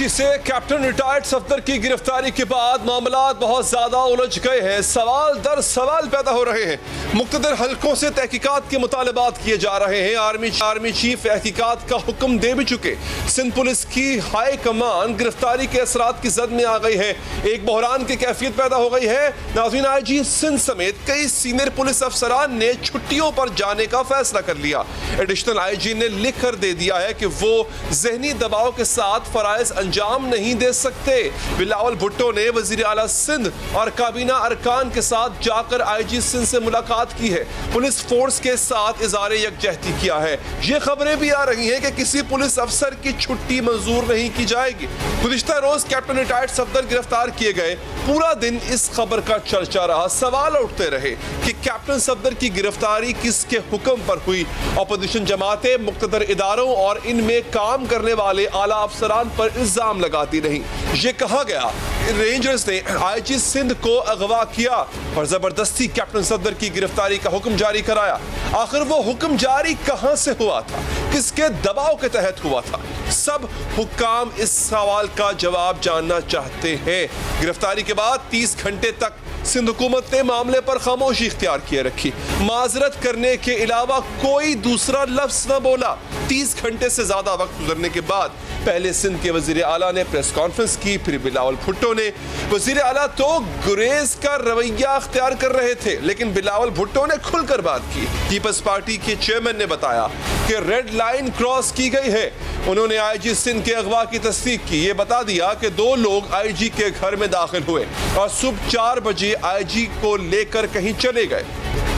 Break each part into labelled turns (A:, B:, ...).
A: कराची से captain retired Safdar की गिरफ्तारी के बाद मामला बहुत ज्यादा उलझ गए हैं। सवाल दर सवाल पैदा हो रहे हैं। मुख्तलिफ हलकों से तहकीकात के मुतालबात किए जा रहे हैं। आर्मी चीफ तहकीकात का हुक्म दे भी चुके। सिंध पुलिस की हाई कमान गिरफ्तारी के असरात की जद में आ गई है। एक बहरान की कैफियत पैदा हो गई है। नाज़रीन, IG सिंध समेत कई सीनियर पुलिस अफसरान ने छुट्टियों पर जाने का फैसला कर लिया। एडिशनल IG ने लिख कर दे दिया है कि वो जहनी दबाव के साथ फराइज अंजाम नहीं दे सकते। बिलावल भुट्टो ने वजीर आला सिंध और काबीना अरकान के साथ जाकर IG सिंध से मुलाकात की है। पुलिस फोर्स के साथ इज़ारे यकजहती किया है। ये खबरें भी आ रही हैं कि किसी पुलिस अफसर की छुट्टी मंजूर नहीं की जाएगी। गुज़िश्ता रोज कैप्टन रिटायर्ड सफदर गिरफ्तार किए गए। पूरा दिन इस खबर का चर्चा रहा। सवाल उठते रहे कि कैप्टन सफदर की गिरफ्तारी किसके हुक्म पर हुई। अपोजिशन जमातें मुख्तदर इदारों और इनमें काम करने वाले आला अफसरान पर इल्जाम लगाती रही। ये कहा गया रेंजर्स ने IG सिंध को अगवा किया और जबरदस्ती कैप्टन सफदर की गिरफ्तारी का हुक्म जारी कराया। आखिर वो हुक्म जारी कहां से हुआ था, किसके दबाव के तहत हुआ था? सब हुक्काम इस सवाल का जवाब जानना चाहते हैं। गिरफ्तारी के बाद 30 घंटे तक सिंध हुकूमत ने मामले पर खामोशी इख्तियार किए रखी। माजरत करने के अलावा कोई दूसरा लफ्ज न बोला। 30 घंटे से ज्यादा वक्त गुजरने के बाद पहले सिंध के वजीर आला ने प्रेस कॉन्फ्रेंस की, फिर बिलावल भुट्टो ने। वजीर आला तो गुरेज का रवैया अख्तियार कर रहे थे, लेकिन बिलावल भुट्टो ने खुलकर बात की। पीपल्स पार्टी के चेयरमैन ने बताया कि रेड लाइन क्रॉस की गई है। उन्होंने IG सिंध के अगवा की तस्दीक की। ये बता दिया कि 2 लोग IG के घर में दाखिल हुए और सुबह 4 बजे IG को लेकर कहीं चले गए।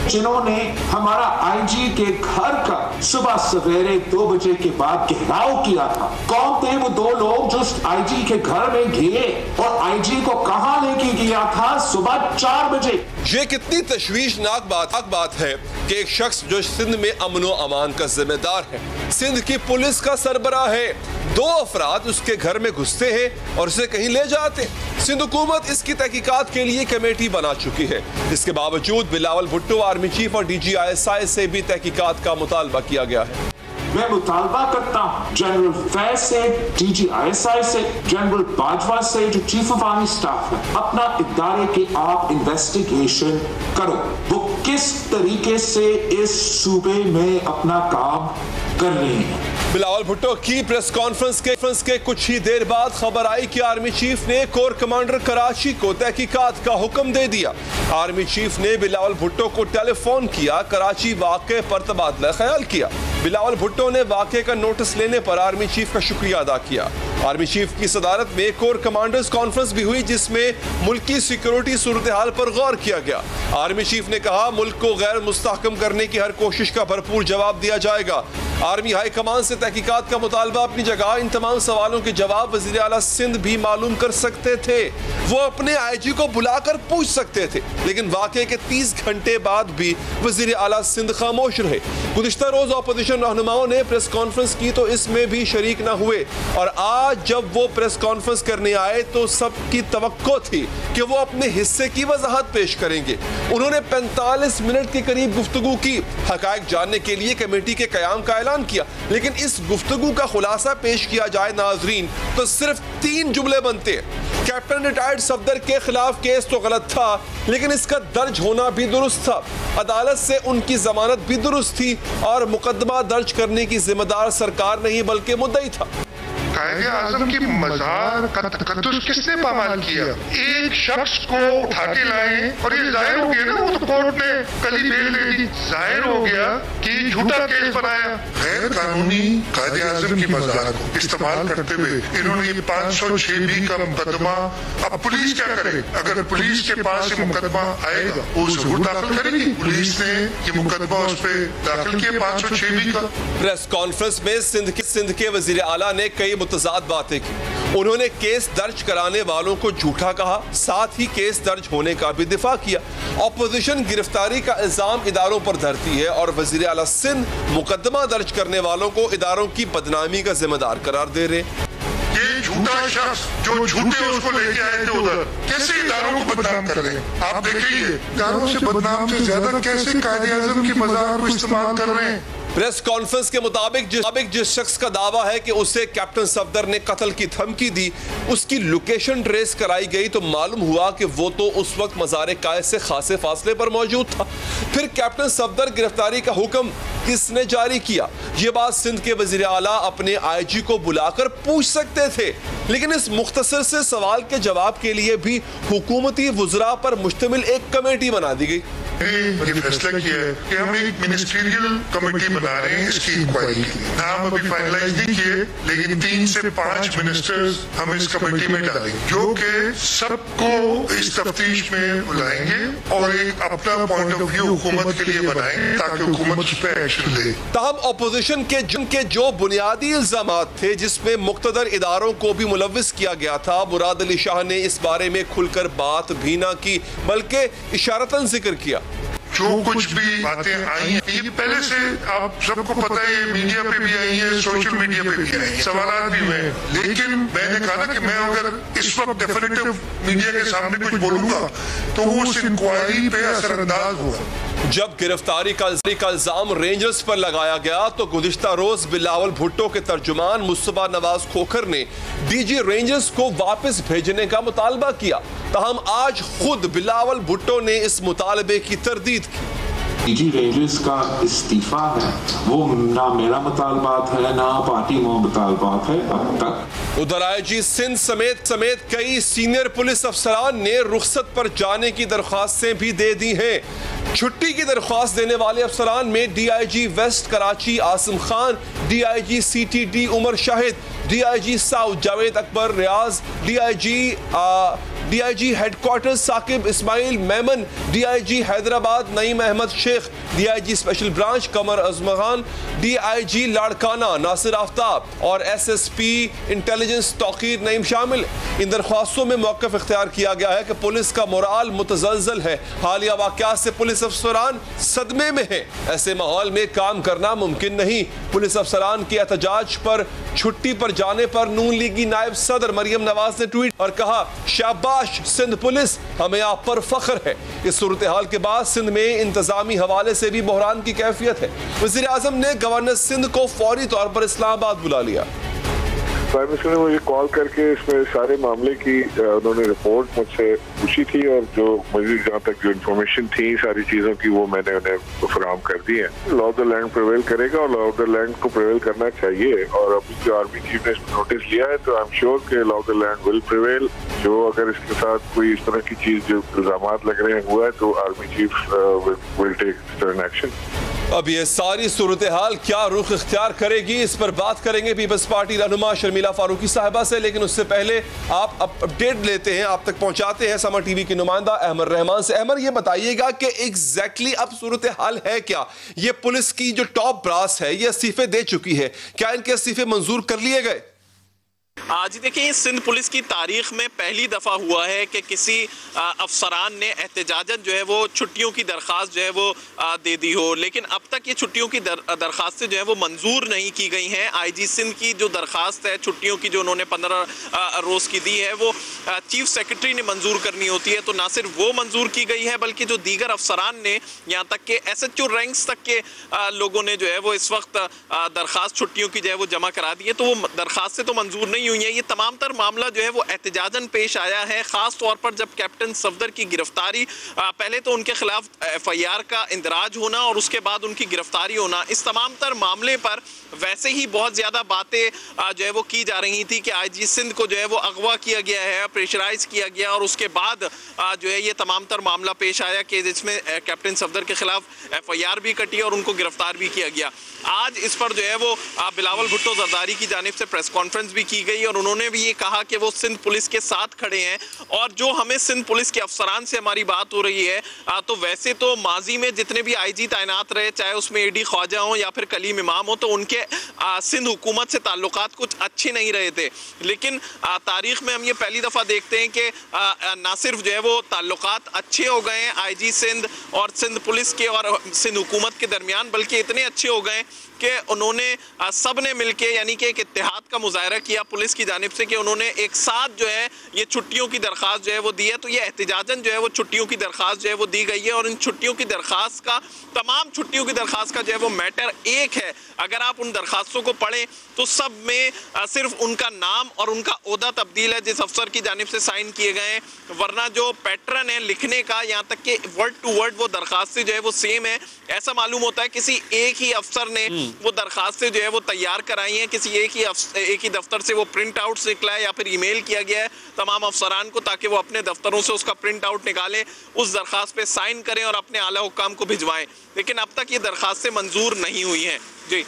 B: जिन्होंने हमारा IG के घर का सुबह सवेरे 2 बजे के बाद घेराव किया था, कौन थे वो 2 लोग जो IG के घर में गए और IG को कहां लेके गया था सुबह 4 बजे?
A: ये कितनी तशवीशनाक बात है कि एक शख्स जो सिंध में अमन व अमान का जिम्मेदार है, सिंध की पुलिस का सरबराह है, 2 अफराद उसके घर में घुसते हैं और उसे कहीं ले जाते। सिंध हुकूमत इसकी तहकीकात के लिए कमेटी बना चुकी है। इसके बावजूद बिलावल भुट्टो, आर्मी चीफ और DG ISI से भी तहकीकात का मुतालबा किया गया है।
B: मैं मुतालबा करता हूँ जनरल फैज से, DG ISI से, जनरल बाजवा से, जो चीफ ऑफ आर्मी स्टाफ है, अपना इदारे की आप इन्वेस्टिगेशन करो। वो किस तरीके से इस सूबे में अपना काम कर रहे हैं।
A: बिलावल भुट्टो की प्रेस कॉन्फ्रेंस के कुछ ही देर बाद खबर आई कि आर्मी चीफ ने कोर कमांडर कराची को तहकीकात का हुक्म दे दिया। आर्मी चीफ ने बिलावल भुट्टो को टेलीफोन किया, कराची वाक़े पर तबादला ख्याल किया। बिलावल भुट्टो ने वाक़े का नोटिस लेने पर आर्मी चीफ का शुक्रिया अदा किया। आर्मी चीफ की सदारत में कोर कमांडर्स कॉन्फ्रेंस भी हुई, जिसमें मुल्क की सिक्योरिटी सूरत हाल पर गौर किया गया। आर्मी चीफ ने कहा, मुल्क को गैर मुस्तहकम करने की हर कोशिश का भरपूर जवाब दिया जाएगा। आर्मी हाई कमान से तहकीकात का मुतालबा अपनी जगह। इन तमाम सवालों के जवाब वज़ीर आला सिंध भी मालूम कर सकते थे। वो अपने IG को बुलाकर पूछ सकते थे, लेकिन वाक़े के 30 घंटे बाद भी वज़ीर आला सिंध खामोश रहे। गुज़िश्ता रोज अपोजिशन रहनुमाओं ने प्रेस कॉन्फ्रेंस की तो इसमें भी शरीक न हुए, और आज जब वो प्रेस कॉन्फ्रेंस करने आए तो सबकी तवक्को थी कि वो अपने हिस्से की वजाहत पेश करेंगे। उन्होंने 45 मिनट के करीब गुफ्तगू की, हक़ाइक़ जानने के लिए कमेटी के क़याम का ऐलान किया, लेकिन इस गुफ्तगू का खुलासा पेश किया जाए नाजरीन तो सिर्फ 3 जुमले बनते हैं। कैप्टन रिटायर्ड सफदर के खिलाफ केस तो गलत था, लेकिन इसका दर्ज होना भी दुरुस्त था। अदालत से उनकी जमानत भी दुरुस्त थी और मुकदमा दर्ज करने की जिम्मेदार सरकार नहीं बल्कि मुद्दई था।
C: कायदे आजम की मज़ार का तकद्दुस किसने पामाल किया? एक शख्स को उठा के लाए और ये जाहिर हो गया ना, वो तो कोर्ट ने कल ही बेल दे दी, जाहिर हो गया कि झूठा केस बनाया। गैर कानूनी कायदे आजम की मज़ार को इस्तेमाल करते हुए इन्होंने ये 506B का मुकदमा, अब पुलिस क्या करे? अगर पुलिस के पास ये मुकदमा आएगा वो जरूर दाखिल करेगी। पुलिस ने ये मुकदमा उस पर दाखिल किया 506B का।
A: प्रेस कॉन्फ्रेंस में सिंध के वजीर आला ने कई मुतजाद बातें की। उन्होंने केस दर्ज कराने वालों को झूठा कहा, साथ ही केस दर्ज होने का भी दिफा किया। अपोजिशन गिरफ्तारी का इल्जाम इदारों पर धरती है और वजीर आला सिंध मुकदमा दर्ज करने वालों को इदारों की बदनामी का जिम्मेदार करार दे रहे।
C: ये झूठा शख्स जो झूठे उसको लेके आए थे उधर, कैसे इदारों को बदनाम कर रहे हैं? आप देखिए, इदारों से बदनाम से ज्यादा कैसे कायदे आजम की मज़ार को इस्तेमाल कर रहे हैं।
A: प्रेस कॉन्फ्रेंस के मुताबिक जिस शख्स का दावा है कि उसे कैप्टन सफदर ने कत्ल की धमकी दी, उसकी लोकेशन ट्रेस कराई गई तो मालूम हुआ कि वो तो उस वक्त मज़ार कायद से खासे फासले पर मौजूद था। फिर कैप्टन सफदर गिरफ्तारी का हुक्म किसने जारी किया? ये बात सिंध के वज़ीर आला अपने IG को बुलाकर पूछ सकते थे, लेकिन इस मुख्तसर से सवाल के जवाब के लिए भी हुकूमती वुज़रा पर मुश्तमिल एक कमेटी बना दी गई।
C: ये फैसला किया है कि हम एक मिनिस्ट्रियल कमेटी बना रहे हैं इसकी इंक्वायरी के लिए। नाम अभी फाइनलाइज नहीं किए, लेकिन 3 से 5 मिनिस्टर्स हम इस कमेटी में डालेंगे, जो कि सबको इस तफ्तीश में बुलाएंगे और एक अपना पॉइंट ऑफ व्यू हुकूमत के लिए बनाएंगे ताकि हुकूमत उस पर एक्शन ले।
A: ताहम अपोजिशन के जिनके जो बुनियादी इल्जामात थे, जिसमें मुख्तदर इदारों को भी मुलव्विस किया गया था, मुराद अली शाह ने इस बारे में खुलकर बात भी ना की, बल्कि इशारतन जिक्र किया।
C: जो कुछ भी बातें आई हैं, ये पहले से आप सबको पता है, मीडिया पे भी आई है, सोशल मीडिया पे भी आई है, सवालात भी हुए हैं। लेकिन मैंने कहा ना कि मैं अगर इस वक्त डेफिनेटिव मीडिया के सामने कुछ बोलूंगा तो वो उस इंक्वायरी पे असरअंदाज हुआ।
A: जब गिरफ्तारी का इल्जाम रेंजर्स पर लगाया गया तो गुज़िश्ता रोज बिलावल भुट्टो के तर्जुमान मुस्तफा नवाज खोखर ने DG रेंजर्स को वापस भेजने का मुतालबा किया। ताहम आज खुद बिलावल भुट्टो ने इस मुतालबे की तरदीद की।
B: DG रेंजर्स का इस्तीफा है, वो ना मेरा मुतालबात है ना पार्टी में मुतालबात है अब तक।
A: उधर IG सिंध समेत कई सीनियर पुलिस अफसरान ने रुखसत पर जाने की दरख्वास्तें भी दे दी हैं। छुट्टी की दरख्वास्त देने वाले अफसरान में DIG west Karachi Asim Khan, DIG CTD Umar Shahid, DIG south Javed Akbar Riaz, DIG headquarter Saqib Ismail Memon, DIG Hyderabad Naeem Ahmed Sheikh, DIG special branch Qamar Azam Khan, DIG Larkana Nasir Aftab और SSP इंटेलिजेंस तौकीर नईम शामिल। इन दरख्वास्तों में मौक़िफ़ इख्तियार किया गया है कि पुलिस का मोराल मुतज़लज़ल है, हालिया वाक़यात से पुलिस अफसरान सदमे में है। ऐसे माहौल में काम करना मुमकिन नहीं। पुलिस अफसरान के एहतजाज पर छुट्टी पर जाने पर नून लीगी नायब सदर मरियम नवाज ने ट्वीट और कहा, शाबाश सिंध पुलिस, हमें आप पर फख्र है। इस सूरत हाल के बाद सिंध में इंतजामी हवाले से भी बहरान की कैफियत है। वज़ीर आज़म ने गवर्नर सिंध को फौरी तौर पर इस्लामाबाद बुला लिया।
D: प्राइम मिनिस्टर ने मुझे कॉल करके इसमें सारे मामले की उन्होंने रिपोर्ट मुझसे पूछी थी और जो मुझे जहाँ तक जो इन्फॉर्मेशन थी सारी चीज़ों की वो मैंने उन्हें फराहम कर दी है। Law of the land prevail करेगा और लॉ ऑफ द लैंड को प्रिवेल करना चाहिए और अभी जो आर्मी चीफ ने नोटिस लिया है तो आई एम श्योर कि law of the land will prevail. जो अगर इसके साथ कोई इस तरह की चीज़ जो इल्जामात लग रहे हैं हुआ है तो army chief will take stern action.
A: अब ये सारी सूरत हाल क्या रुख इख्तियार करेगी, इस पर बात करेंगे पीपल्स पार्टी रहनुमा शर्मिला फारूकी साहिबा से, लेकिन उससे पहले आप अपडेट लेते हैं, आप तक पहुंचाते हैं समर टीवी के नुमाइंदा अहमद रहमान से। अहमद, ये बताइएगा कि एग्जैक्टली अब सूरत हाल है क्या? ये पुलिस की जो टॉप ब्रास है ये इस्तीफे दे चुकी है, क्या इनके इस्तीफे मंजूर कर लिए गए?
E: जी देखिए, सिंध पुलिस की तारीख में पहली दफ़ा हुआ है कि किसी अफसरान ने एहतजाजन जो है वो छुट्टियों की दरख्वास्त जो है वो दे दी हो, लेकिन अब तक ये छुट्टियों की दरख्वास्तें जो है वो मंजूर नहीं की गई हैं। IG सिंध की जो दरख्वास्त है छुट्टियों की जो उन्होंने 15 रोज़ की दी है वो चीफ सेक्रेटरी ने मंजूर करनी होती है, तो ना सिर्फ वो मंजूर की गई है बल्कि जो दीगर अफसरान ने यहाँ तक के SHO रैंक्स तक के लोगों ने जो है वो इस वक्त दरख्वास्त छुट्टियों की जो है वो जमा करा दी है, तो वो दरख्वास्तें तो मंजूर नहीं हुई है। ये तमाम तर मामला जो है वो एहतजाजन पेश आया है, खास तौर पर जब कैप्टन सफदर की गिरफ्तारी, पहले तो उनके खिलाफ FIR का इंदराज होना और उसके बाद उनकी गिरफ्तारी होना, इस तमाम तर मामले पर वैसे ही बहुत ज़्यादा बातें जो है वो की जा रही थी कि IG सिंध को जो है वो अगवा किया गया है, प्रेशराइज किया गया और उसके बाद जो है ये तमाम तर मामला पेश आया कि जिसमें कैप्टन सफदर के खिलाफ FIR भी कटी और उनको गिरफ्तार भी किया गया। आज इस पर जो है वो बिलावल भुट्टो जरदारी की जानिब से प्रेस कॉन्फ्रेंस भी की गई और उन्होंने भी ये कहा कि वो सिंध पुलिस के साथ खड़े हैं और जो हमें सिंध पुलिस के अफसरान से हमारी बात हो रही है, तो वैसे तो माजी में जितने भी IG तैनात रहे, चाहे उसमें AD ख्वाजा हो या फिर कलीम इमाम हो, तो उनके सिंध हुकूमत से ताल्लुकात कुछ अच्छे नहीं रहे थे, लेकिन तारीख में हम ये पहली दफ़ा देखते हैं कि ना सिर्फ जो है वो ताल्लुकात अच्छे हो गए हैं IG सिंध और सिंध पुलिस के और सिंध हुकूमत के दरमियान, बल्कि इतने अच्छे हो गए कि उन्होंने सब ने मिलके यानी कि एक इत्तेहाद का मुजाहरा किया पुलिस पुलिस की जानिब से कि उन्होंने एक साथ जो है ये छुट्टियों की दरख्वास्त जो है वो दी है। तो ये एहतिजाजन जो है वो छुट्टियों की दरख्वास्त जो है वो दी गई है और इन छुट्टियों की दरख्वास्त का, तमाम छुट्टियों की दरख्वास्त का जो है वो मैटर एक है। अगर आप उन दरख्वास्तों को पढ़ें तो सब में सिर्फ उनका नाम और उनका ओहदा तब्दील है जिस अफसर की जानिब से साइन किए गए हैं, वरना जो पैटर्न है लिखने का, यहाँ तक कि वर्ड टू वर्ड वो दरख्वास्तें जो है वो सेम है। ऐसा मालूम होता है किसी एक ही अफसर ने वो दरख्वास्तें जो है वो तैयार कराई हैं, किसी एक ही दफ्तर से वो प्रिंट आउट निकला है या फिर ईमेल किया गया है तमाम अफसरान को ताकि वो अपने दफ्तरों से उसका प्रिंट आउट निकालें, उस दरख्वास्त पे साइन करें और अपने आला हुक्काम को भिजवाएं। लेकिन अब तक ये दरख्वास्तें मंजूर नहीं हुई हैं। जी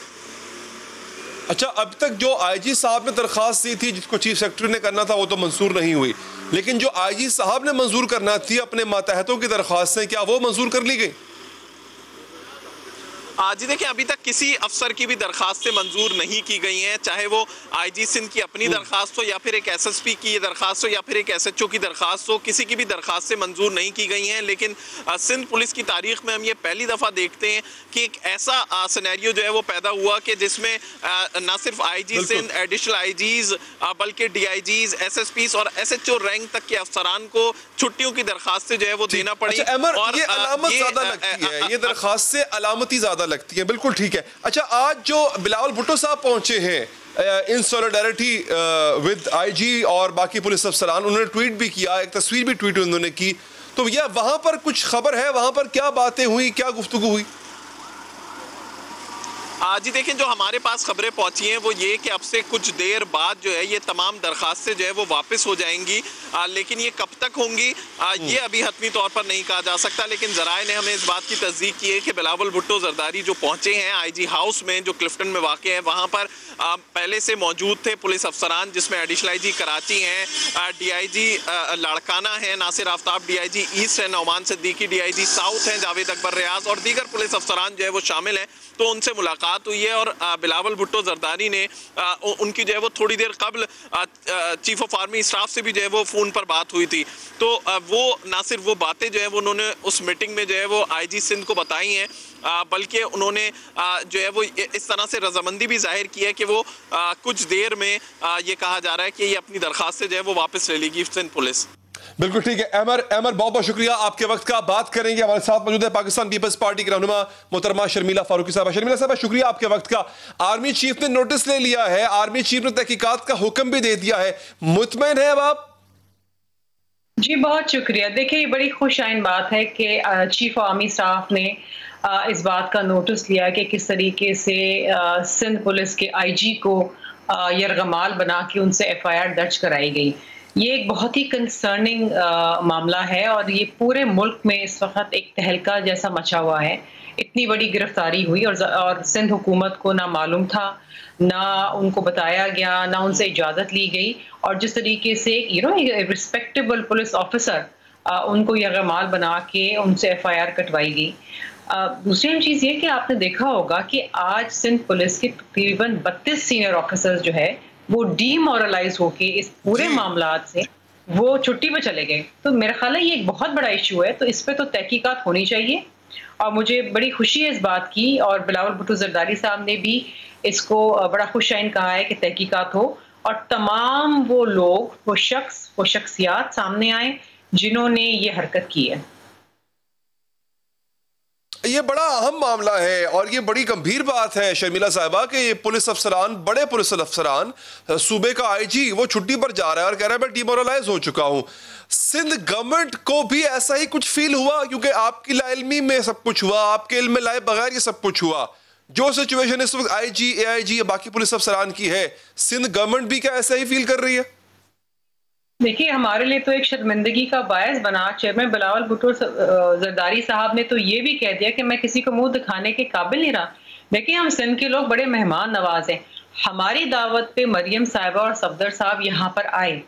A: अच्छा, अब तक जो आईजी साहब ने दरख्वास्त दी थी जिसको चीफ सेक्रेटरी ने करना था वो तो मंजूर नहीं हुई, लेकिन जो आईजी साहब ने मंजूर करना थी अपने मातहतों की दरख्वास्तें, क्या वो मंजूर कर ली गई?
E: जी देखिए, अभी तक किसी अफसर की भी दरख्वास्तें मंजूर नहीं की गई हैं, चाहे वो आईजी सिंध की अपनी दरख्वास्त हो या फिर एक एसएसपी की दरख्वास्त हो या फिर एक एसएचओ की दरख्वास्त हो, किसी की भी दरख्वास्तें मंजूर नहीं की गई हैं। लेकिन सिंध पुलिस की तारीख में हम ये पहली दफ़ा देखते हैं कि एक ऐसा सिनेरियो जो है वो पैदा हुआ कि जिसमें न सिर्फ आईजी सिंध, एडिशनल आईजीज, बल्कि डीआईजीज, एसएसपीज और एसएचओ रैंक तक के अफसरान को छुट्टियों की दरख्वास्तें जो है वो देना पड़ी।
A: और ये अलामत ज्यादा लगती है, ये दरख्वास्तें अलामती ज्यादा लगती है। बिल्कुल ठीक है। अच्छा, आज जो बिलावल भुट्टो साहब पहुंचे हैं इन सॉलिडारिटी विद आईजी और बाकी पुलिस अफसरान, उन्होंने ट्वीट भी किया, एक तस्वीर भी ट्वीट उन्होंने की, तो यह वहां पर कुछ खबर है, वहां पर क्या बातें हुई, क्या गुफ्तगू हुई?
E: जी देखिए, जो हमारे पास खबरें पहुंची हैं वो ये कि अब से कुछ देर बाद जो है ये तमाम दरख्वास्तें जो है वो वापस हो जाएंगी, लेकिन ये कब तक होंगी ये अभी हतमी तौर पर नहीं कहा जा सकता। लेकिन ज़राए ने हमें इस बात की तस्दीक की है कि बिलावल भुट्टो जरदारी जो पहुंचे हैं आईजी हाउस में जो क्लिफ्टन में वाक़ है, वहाँ पर पहले से मौजूद थे पुलिस अफसरान, जिसमें एडिशनल आईजी कराची हैं, डीआईजी लाड़काना है, नासिर आफ्ताब डीआईजी ईस्ट है, नौमान सिद्दीकी डीआईजी साउथ हैं, जावेद अकबर रियाज और दीगर पुलिस अफसरान जो है वो शामिल हैं। तो उनसे मुलाकात हुई है और बिलावल भुट्टो जरदारी ने उनकी जो है वो थोड़ी देर कबल चीफ ऑफ आर्मी स्टाफ से भी जो है वो फ़ोन पर बात हुई थी। तो वो ना सिर्फ वो बातें जो है वो उन्होंने उस मीटिंग में जो है वो आईजी सिंध को बताई हैं, बल्कि उन्होंने जो है वो इस तरह से रजामंदी भी जाहिर की है कि वो कुछ देर में ये कहा जा रहा है कि ये अपनी दरख्वास्त जो है वो वापस ले लेगी सिंध पुलिस।
A: बिल्कुल ठीक है। अमर बहुत बहुत शुक्रिया आपके वक्त का। बात करेंगे, हमारे साथ मौजूद है पाकिस्तान पीपल्स पार्टी की रहनुमा मोहतरमा शर्मिला फारूकी साहब। शर्मिला साहब, शुक्रिया आपके वक्त का। आर्मी चीफ ने नोटिस ले लिया है, आर्मी चीफ ने तहकीकात का हुक्म भी दे दिया है, मुतमईन है अब आप?
F: जी बहुत शुक्रिया। देखिए, ये बड़ी खुश आइन बात है कि चीफ आर्मी स्टाफ ने इस बात का नोटिस लिया कि किस तरीके से सिंध पुलिस के आईजी को यरगमाल बना के उनसे FIR दर्ज कराई गई। ये एक बहुत ही कंसर्निंग मामला है और ये पूरे मुल्क में इस वक्त एक तहलका जैसा मचा हुआ है। इतनी बड़ी गिरफ्तारी हुई और सिंध हुकूमत को ना मालूम था, ना उनको बताया गया, ना उनसे इजाज़त ली गई, और जिस तरीके से एक रिस्पेक्टेबल पुलिस ऑफिसर उनको यरगमाल बना के उनसे FIR कटवाई गई। दूसरी चीज़ ये कि आपने देखा होगा कि आज सिंध पुलिस के तकरीबन 32 सीनियर ऑफिसर्स जो है वो डीमोरलाइज होके इस पूरे मामलात से वो छुट्टी पे चले गए। तो मेरा ख्याल है ये एक बहुत बड़ा इशू है, तो इस पे तो तहकीकात होनी चाहिए और मुझे बड़ी खुशी है इस बात की। और बिलावल भुट्टो जरदारी साहब ने भी इसको बड़ा खुशाइन कहा है कि तहकीकात हो और तमाम वो लोग, वो शख्स, वो शख्सियात सामने आए जिन्होंने ये हरकत की है।
A: ये बड़ा अहम मामला है और ये बड़ी गंभीर बात है शर्मिला साहिबा कि ये पुलिस अफसरान, बड़े पुलिस अफसरान, सूबे का आईजी वो छुट्टी पर जा रहा है और कह रहा है मैं डिमोरलाइज हो चुका हूं। सिंध गवर्नमेंट को भी ऐसा ही कुछ फील हुआ? क्योंकि आपकी लाइल्मी में सब कुछ हुआ, आपके इल्म में लाए बगैर ये सब कुछ हुआ। जो सिचुएशन इस वक्त आईजी, AIG या बाकी पुलिस अफसरान की है, सिंध गवर्नमेंट भी क्या ऐसा ही फील कर रही है?
F: देखिए, हमारे लिए तो एक शर्मिंदगी का बायस बना। चेयरमैन बिलावल भुट्टो जरदारी साहब ने तो ये भी कह दिया कि मैं किसी को मुंह दिखाने के काबिल नहीं रहा। देखिए, हम सिंध के लोग बड़े मेहमान नवाज हैं। हमारी दावत पे मरियम साहिबा और सफदर साहब यहाँ पर आए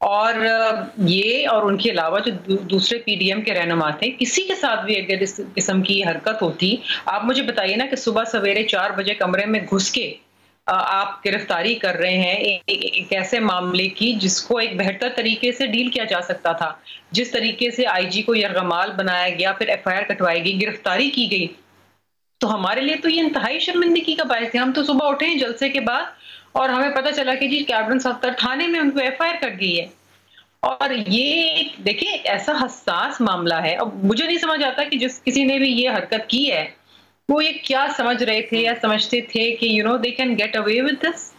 F: और ये और उनके अलावा जो दूसरे PDM के रहनुमा थे, किसी के साथ भी अगर इस किस्म की हरकत होती, आप मुझे बताइए ना कि सुबह सवेरे 4 बजे कमरे में घुस के आप गिरफ्तारी कर रहे हैं एक ऐसे मामले की जिसको एक बेहतर तरीके से डील किया जा सकता था। जिस तरीके से आईजी को यरगमाल बनाया गया, फिर FIR कटवाई गई, गिरफ्तारी की गई, तो हमारे लिए तो ये इंतहाई शर्मिंदगी का बायस है। हम तो सुबह उठे हैं जलसे के बाद और हमें पता चला कि जी कैबिनेट सफ्तर थाने में उनको FIR कट गई है। और ये देखिए ऐसा हसास मामला है। अब मुझे नहीं समझ आता कि जिस किसी ने भी ये हरकत की है वो ये क्या समझ रहे थे या समझते थे कि they can get away with this.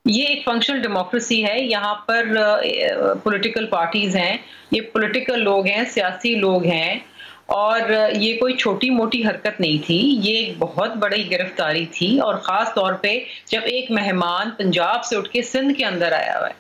F: ये एक फंक्शनल डेमोक्रेसी है, यहाँ पर पॉलिटिकल पार्टीज हैं, ये पॉलिटिकल लोग हैं, सियासी लोग हैं, और ये कोई छोटी मोटी हरकत नहीं थी, ये एक बहुत बड़ी गिरफ्तारी थी। और ख़ास तौर पे जब एक मेहमान पंजाब से उठ के सिंध के अंदर आया हुआ है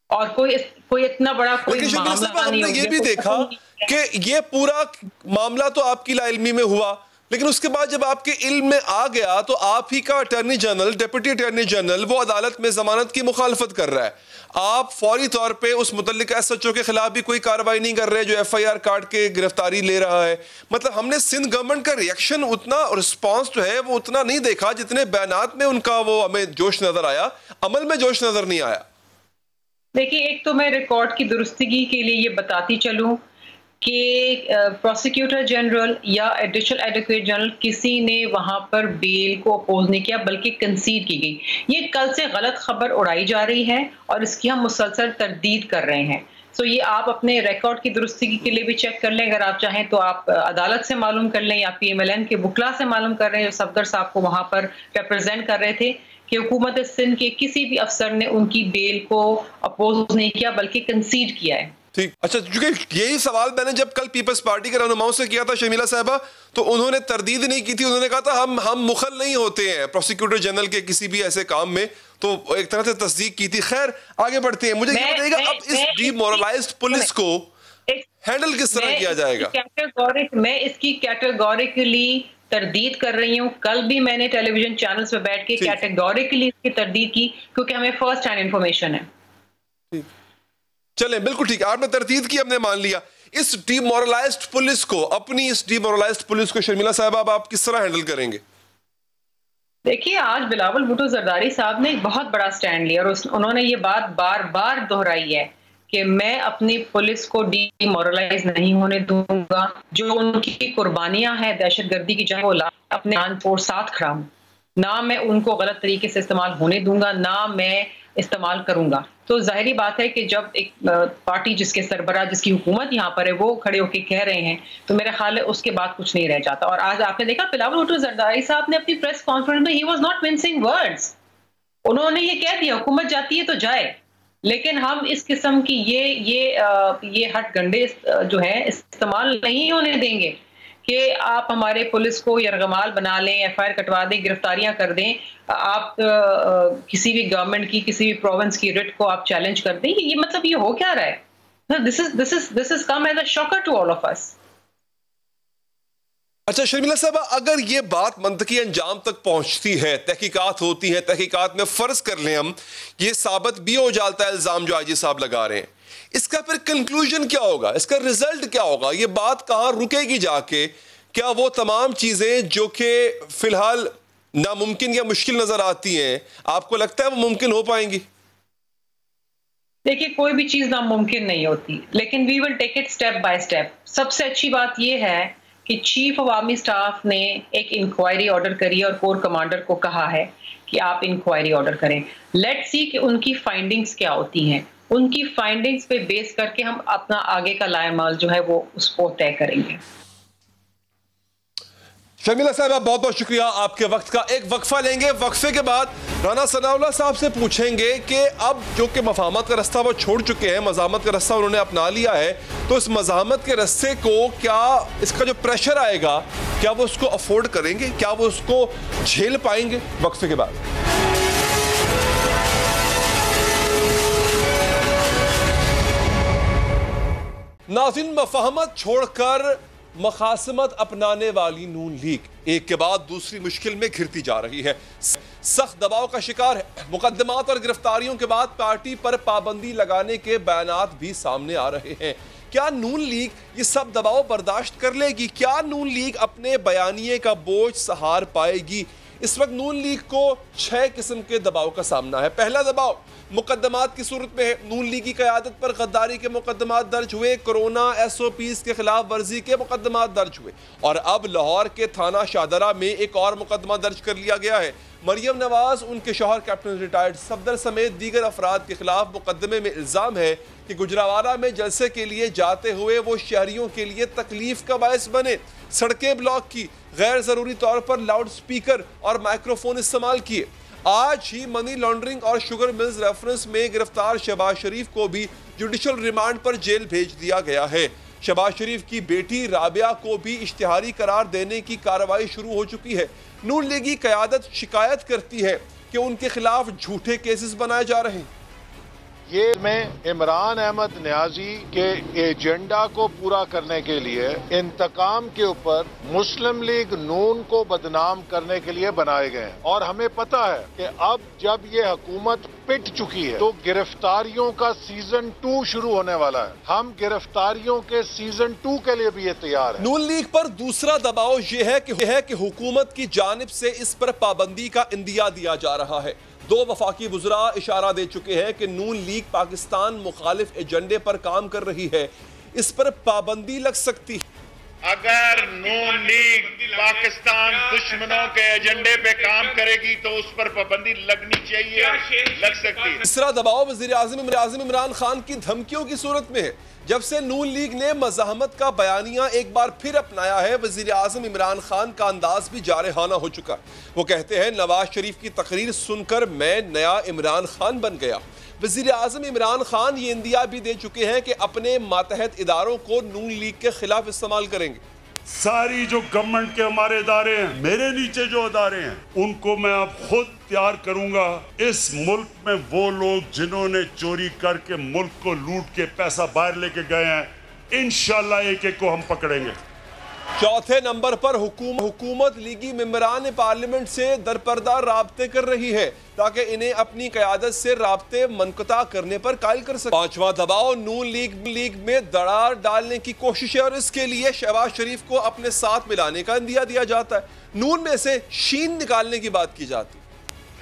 F: और कोई इतना बड़ा कोई मामला नहीं हो गया।
A: ये भी देखा कि ये पूरा मामला तो आपकी लाइल्मी में हुआ, लेकिन उसके बाद जब आपके इल्म में आ गया तो आप ही का attorney general, deputy attorney general वो अदालत में जमानत की मुखालफत कर रहा है। आप फौरी तौर पे उस मुतल्लिक SHO के खिलाफ भी कोई कार्रवाई नहीं कर रहे जो FIR काट के गिरफ्तारी ले रहा है। मतलब हमने सिंध गवर्नमेंट का रिएक्शन उतना, रिस्पॉन्स जो है वो उतना नहीं देखा जितने बयानात में उनका वो हमें जोश नजर आया, अमल में जोश नजर नहीं आया।
F: देखिए, एक तो मैं रिकॉर्ड की दुरुस्तगी के लिए ये बताती चलूं कि प्रोसिक्यूटर जनरल या एडिशनल एडवोकेट जनरल किसी ने वहां पर बेल को अपोज नहीं किया, बल्कि कंसीड की गई। ये कल से गलत खबर उड़ाई जा रही है और इसकी हम मुसलसल तरदीद कर रहे हैं। सो ये आप अपने रिकॉर्ड की दुरुस्तगी के लिए भी चेक कर लें, अगर आप चाहें तो आप अदालत से मालूम कर लें या PMLN के वकला से मालूम कर रहे हैं जो सफदर साहब को वहां पर रिप्रेजेंट कर रहे थे कि हुकूमत सिंध के किसी भी अफसर ने उनकी बेल को अपोज नहीं किया बल्कि कंसीड किया है।
A: ठीक, अच्छा, क्योंकि यही सवाल मैंने जब कल पीपल्स पार्टी के रहनुमाओं से किया था शर्मिला साहबा, तो उन्होंने तरदीद नहीं की थी। उन्होंने कहा था हम मुखल नहीं होते हैं प्रोसिक्यूटर जनरल के किसी भी ऐसे काम में, तो एक तरह से तस्दीक की थी। खैर आगे बढ़ते हैं, मुझे ये बताइएगा अब इस डीमोरलाइज्ड पुलिस को हैंडल किस तरह किया जाएगा?
F: मैं इसकी कैटेगोरिकली तरदीद कर रही हूँ। कल भी मैंने टेलीविजन चैनल्स पे बैठ के कैटेगोरिकली इसकी तरदीद की, क्योंकि हमें फर्स्ट हैंड इंफॉर्मेशन है।
A: चलें, बिल्कुल ठीक है, आपने तरदीद की, हमने मान लिया। इस डीमोरलाइज्ड पुलिस को, अपनी इस डीमोरलाइज्ड पुलिस को शर्मिला साहब आप किस तरह हैंडल करेंगे?
F: देखिए, आज बिलावल भुट्टो जरदारी साहब ने एक बहुत बड़ा स्टैंड लिया और उन्होंने ये बात बार बार दोहराई है कि मैं अपनी पुलिस को डीमोरलाइज नहीं होने दूंगा। जो उनकी कुर्बानियां हैं दहशतगर्दी की जंग, वो अपने जान छोड़ साथ खड़ा हूं। ना मैं उनको गलत तरीके से इस्तेमाल होने दूंगा, ना मैं इस्तेमाल करूंगा। तो जाहिर बात है कि जब एक पार्टी जिसके सरबराह, जिसकी हुकूमत यहाँ पर है, वो खड़े होकर कह रहे हैं, तो मेरा ख्याल है उसके बाद कुछ नहीं रह जाता। और आज आपने देखा बिलावल भुट्टो जरदारी साहब ने अपनी प्रेस कॉन्फ्रेंस में, he was not mincing words, उन्होंने ये कह दिया हुकूमत जाती है तो जाए, लेकिन हम इस किस्म की ये हटगंडे जो है इस्तेमाल नहीं होने देंगे कि आप हमारे पुलिस को यरगमाल बना लें, FIR कटवा दें, गिरफ्तारियां कर दें, आप किसी भी गवर्नमेंट की, किसी भी प्रोविंस की रिट को आप चैलेंज कर दें। ये मतलब ये हो क्या रहा है? This is come as a shocker to all of us.
A: अच्छा शर्मिला साहब, अगर ये बात मंतकी अंजाम तक पहुंचती है, तहकीकात होती है, तहकीकात में फर्ज कर लें हम ये साबित भी हो जाता है इल्जाम जो IG साहब लगा रहे हैं, इसका फिर कंक्लूजन क्या होगा? इसका रिजल्ट क्या होगा? ये बात कहां रुकेगी जाके? क्या वो तमाम चीजें जो कि फिलहाल नामुमकिन या मुश्किल नजर आती हैं, आपको लगता है वो मुमकिन हो पाएंगी?
F: देखिए, कोई भी चीज नामुमकिन नहीं होती, लेकिन we will take it step by step. सबसे अच्छी बात यह है कि चीफ ऑफ आर्मी स्टाफ ने एक इंक्वायरी ऑर्डर करी और कोर कमांडर को कहा है कि आप इंक्वायरी ऑर्डर करें। लेट्स सी कि उनकी फाइंडिंग्स क्या होती हैं। उनकी फाइंडिंग्स पे बेस करके हम अपना आगे का लाएमाल जो है वो उसको तय करेंगे।
A: शर्मिला साहब, बहुत बहुत शुक्रिया आपके वक्त का। एक वक्फा लेंगे, वक्फे के बाद राना सनाउल्लाह साहब से पूछेंगे कि अब जो कि मफाहमत का रास्ता वो छोड़ चुके हैं, मज़ामत का रास्ता उन्होंने अपना लिया है, तो इस मज़ामत के रास्ते को क्या इसका जो प्रेशर आएगा, क्या वो उसको अफोर्ड करेंगे? क्या वो उसको झेल पाएंगे? वक्फे के बाद नाज़रीन, मफाहमत छोड़कर मखासमत अपनाने वाली नून लीग एक के बाद दूसरी मुश्किल में घिरती जा रही है, सख्त दबाव का शिकार है। मुकदमात और गिरफ्तारियों के बाद पार्टी पर पाबंदी लगाने के बयानात भी सामने आ रहे हैं। क्या नून लीग ये सब दबाव बर्दाश्त कर लेगी? क्या नून लीग अपने बयानिए का बोझ सहार पाएगी? इस वक्त नून लीग को 6 किस्म के दबाव का सामना है। पहला दबाव मुकदमात की सूरत में है। नून लीग की क़यादत पर गद्दारी के मुकदमात दर्ज हुए, कोरोना SOPs के खिलाफ वर्जी के मुकदमात दर्ज हुए और अब लाहौर के थाना शाहदरा में एक और मुकदमा दर्ज कर लिया गया है। मरियम नवाज, उनके शौहर कैप्टन रिटायर्ड सफदर समेत दीगर अफराद के खिलाफ मुकदमे में इल्ज़ाम है कि गुजरावाला में जलसे के लिए जाते हुए वो शहरियों के लिए तकलीफ का बायस बने, सड़कें ब्लॉक की, गैर ज़रूरी तौर पर लाउड स्पीकर और माइक्रोफोन इस्तेमाल किए। आज ही मनी लॉन्ड्रिंग और शुगर मिल्स रेफरेंस में गिरफ्तार शहबाज शरीफ को भी जुडिशल रिमांड पर जेल भेज दिया गया है। शहबाज शरीफ की बेटी राबिया को भी इश्तिहारी करार देने की कार्रवाई शुरू हो चुकी है। नून लीगी क़यादत शिकायत करती है कि उनके खिलाफ झूठे केसेस बनाए जा रहे हैं।
G: ये में इमरान अहमद न्याजी के एजेंडा को पूरा करने के लिए इंतकाम के ऊपर मुस्लिम लीग नून को बदनाम करने के लिए बनाए गए हैं और हमें पता है कि अब जब ये हुकूमत पिट चुकी है तो गिरफ्तारियों का सीजन 2 शुरू होने वाला है। हम गिरफ्तारियों के सीजन 2 के लिए भी ये तैयार है।
A: नून लीग पर दूसरा दबाव यह है कि हुकूमत की जानिब से इस पर पाबंदी का इंदिया दिया जा रहा है। 2 वफाकी वुज़रा इशारा दे चुके हैं कि नून लीग पाकिस्तान मुखालिफ एजेंडे पर काम कर रही है, इस पर पाबंदी लग सकती है।
H: अगर नून लीग पाकिस्तान दुश्मनों के एजेंडे पे काम करेगी तो उस पर पाबंदी लगनी चाहिए, लग सकती है।
A: तीसरा दबाव वज़ीर आज़म इमरान खान की धमकियों की सूरत में है। जब से नून लीग ने मज़ाहमत का बयानिया एक बार फिर अपनाया है, वज़ीर आज़म इमरान खान का अंदाज भी जारहाना हो चुका। वो कहते हैं, नवाज शरीफ की तकरीर सुनकर मैं नया इमरान खान बन गया। वज़ीर आज़म इमरान खान ये इंदिया भी दे चुके हैं कि अपने मातहत इदारों को नून लीग के खिलाफ इस्तेमाल करेंगे।
I: सारी जो गवर्नमेंट के हमारे इदारे हैं, मेरे नीचे जो इदारे हैं, उनको मैं अब खुद तैयार करूंगा। इस मुल्क में वो लोग जिन्होंने चोरी करके मुल्क को लूट के पैसा बाहर लेके गए हैं, इंशाल्लाह एक एक को हम पकड़ेंगे।
A: चौथे नंबर पर हुकूमत लीगी मेंबरान पार्लियामेंट से दरपर्दा राब्ते कर रही है ताकि इन्हें अपनी क़यादत से राब्ते मुनक़ता करने पर कायल कर सके। पांचवा दबाव नून लीग में दरार डालने की कोशिश है और इसके लिए शहबाज शरीफ को अपने साथ मिलाने का इंदिया दिया जाता है। नून में से शीन निकालने की बात की जाती है।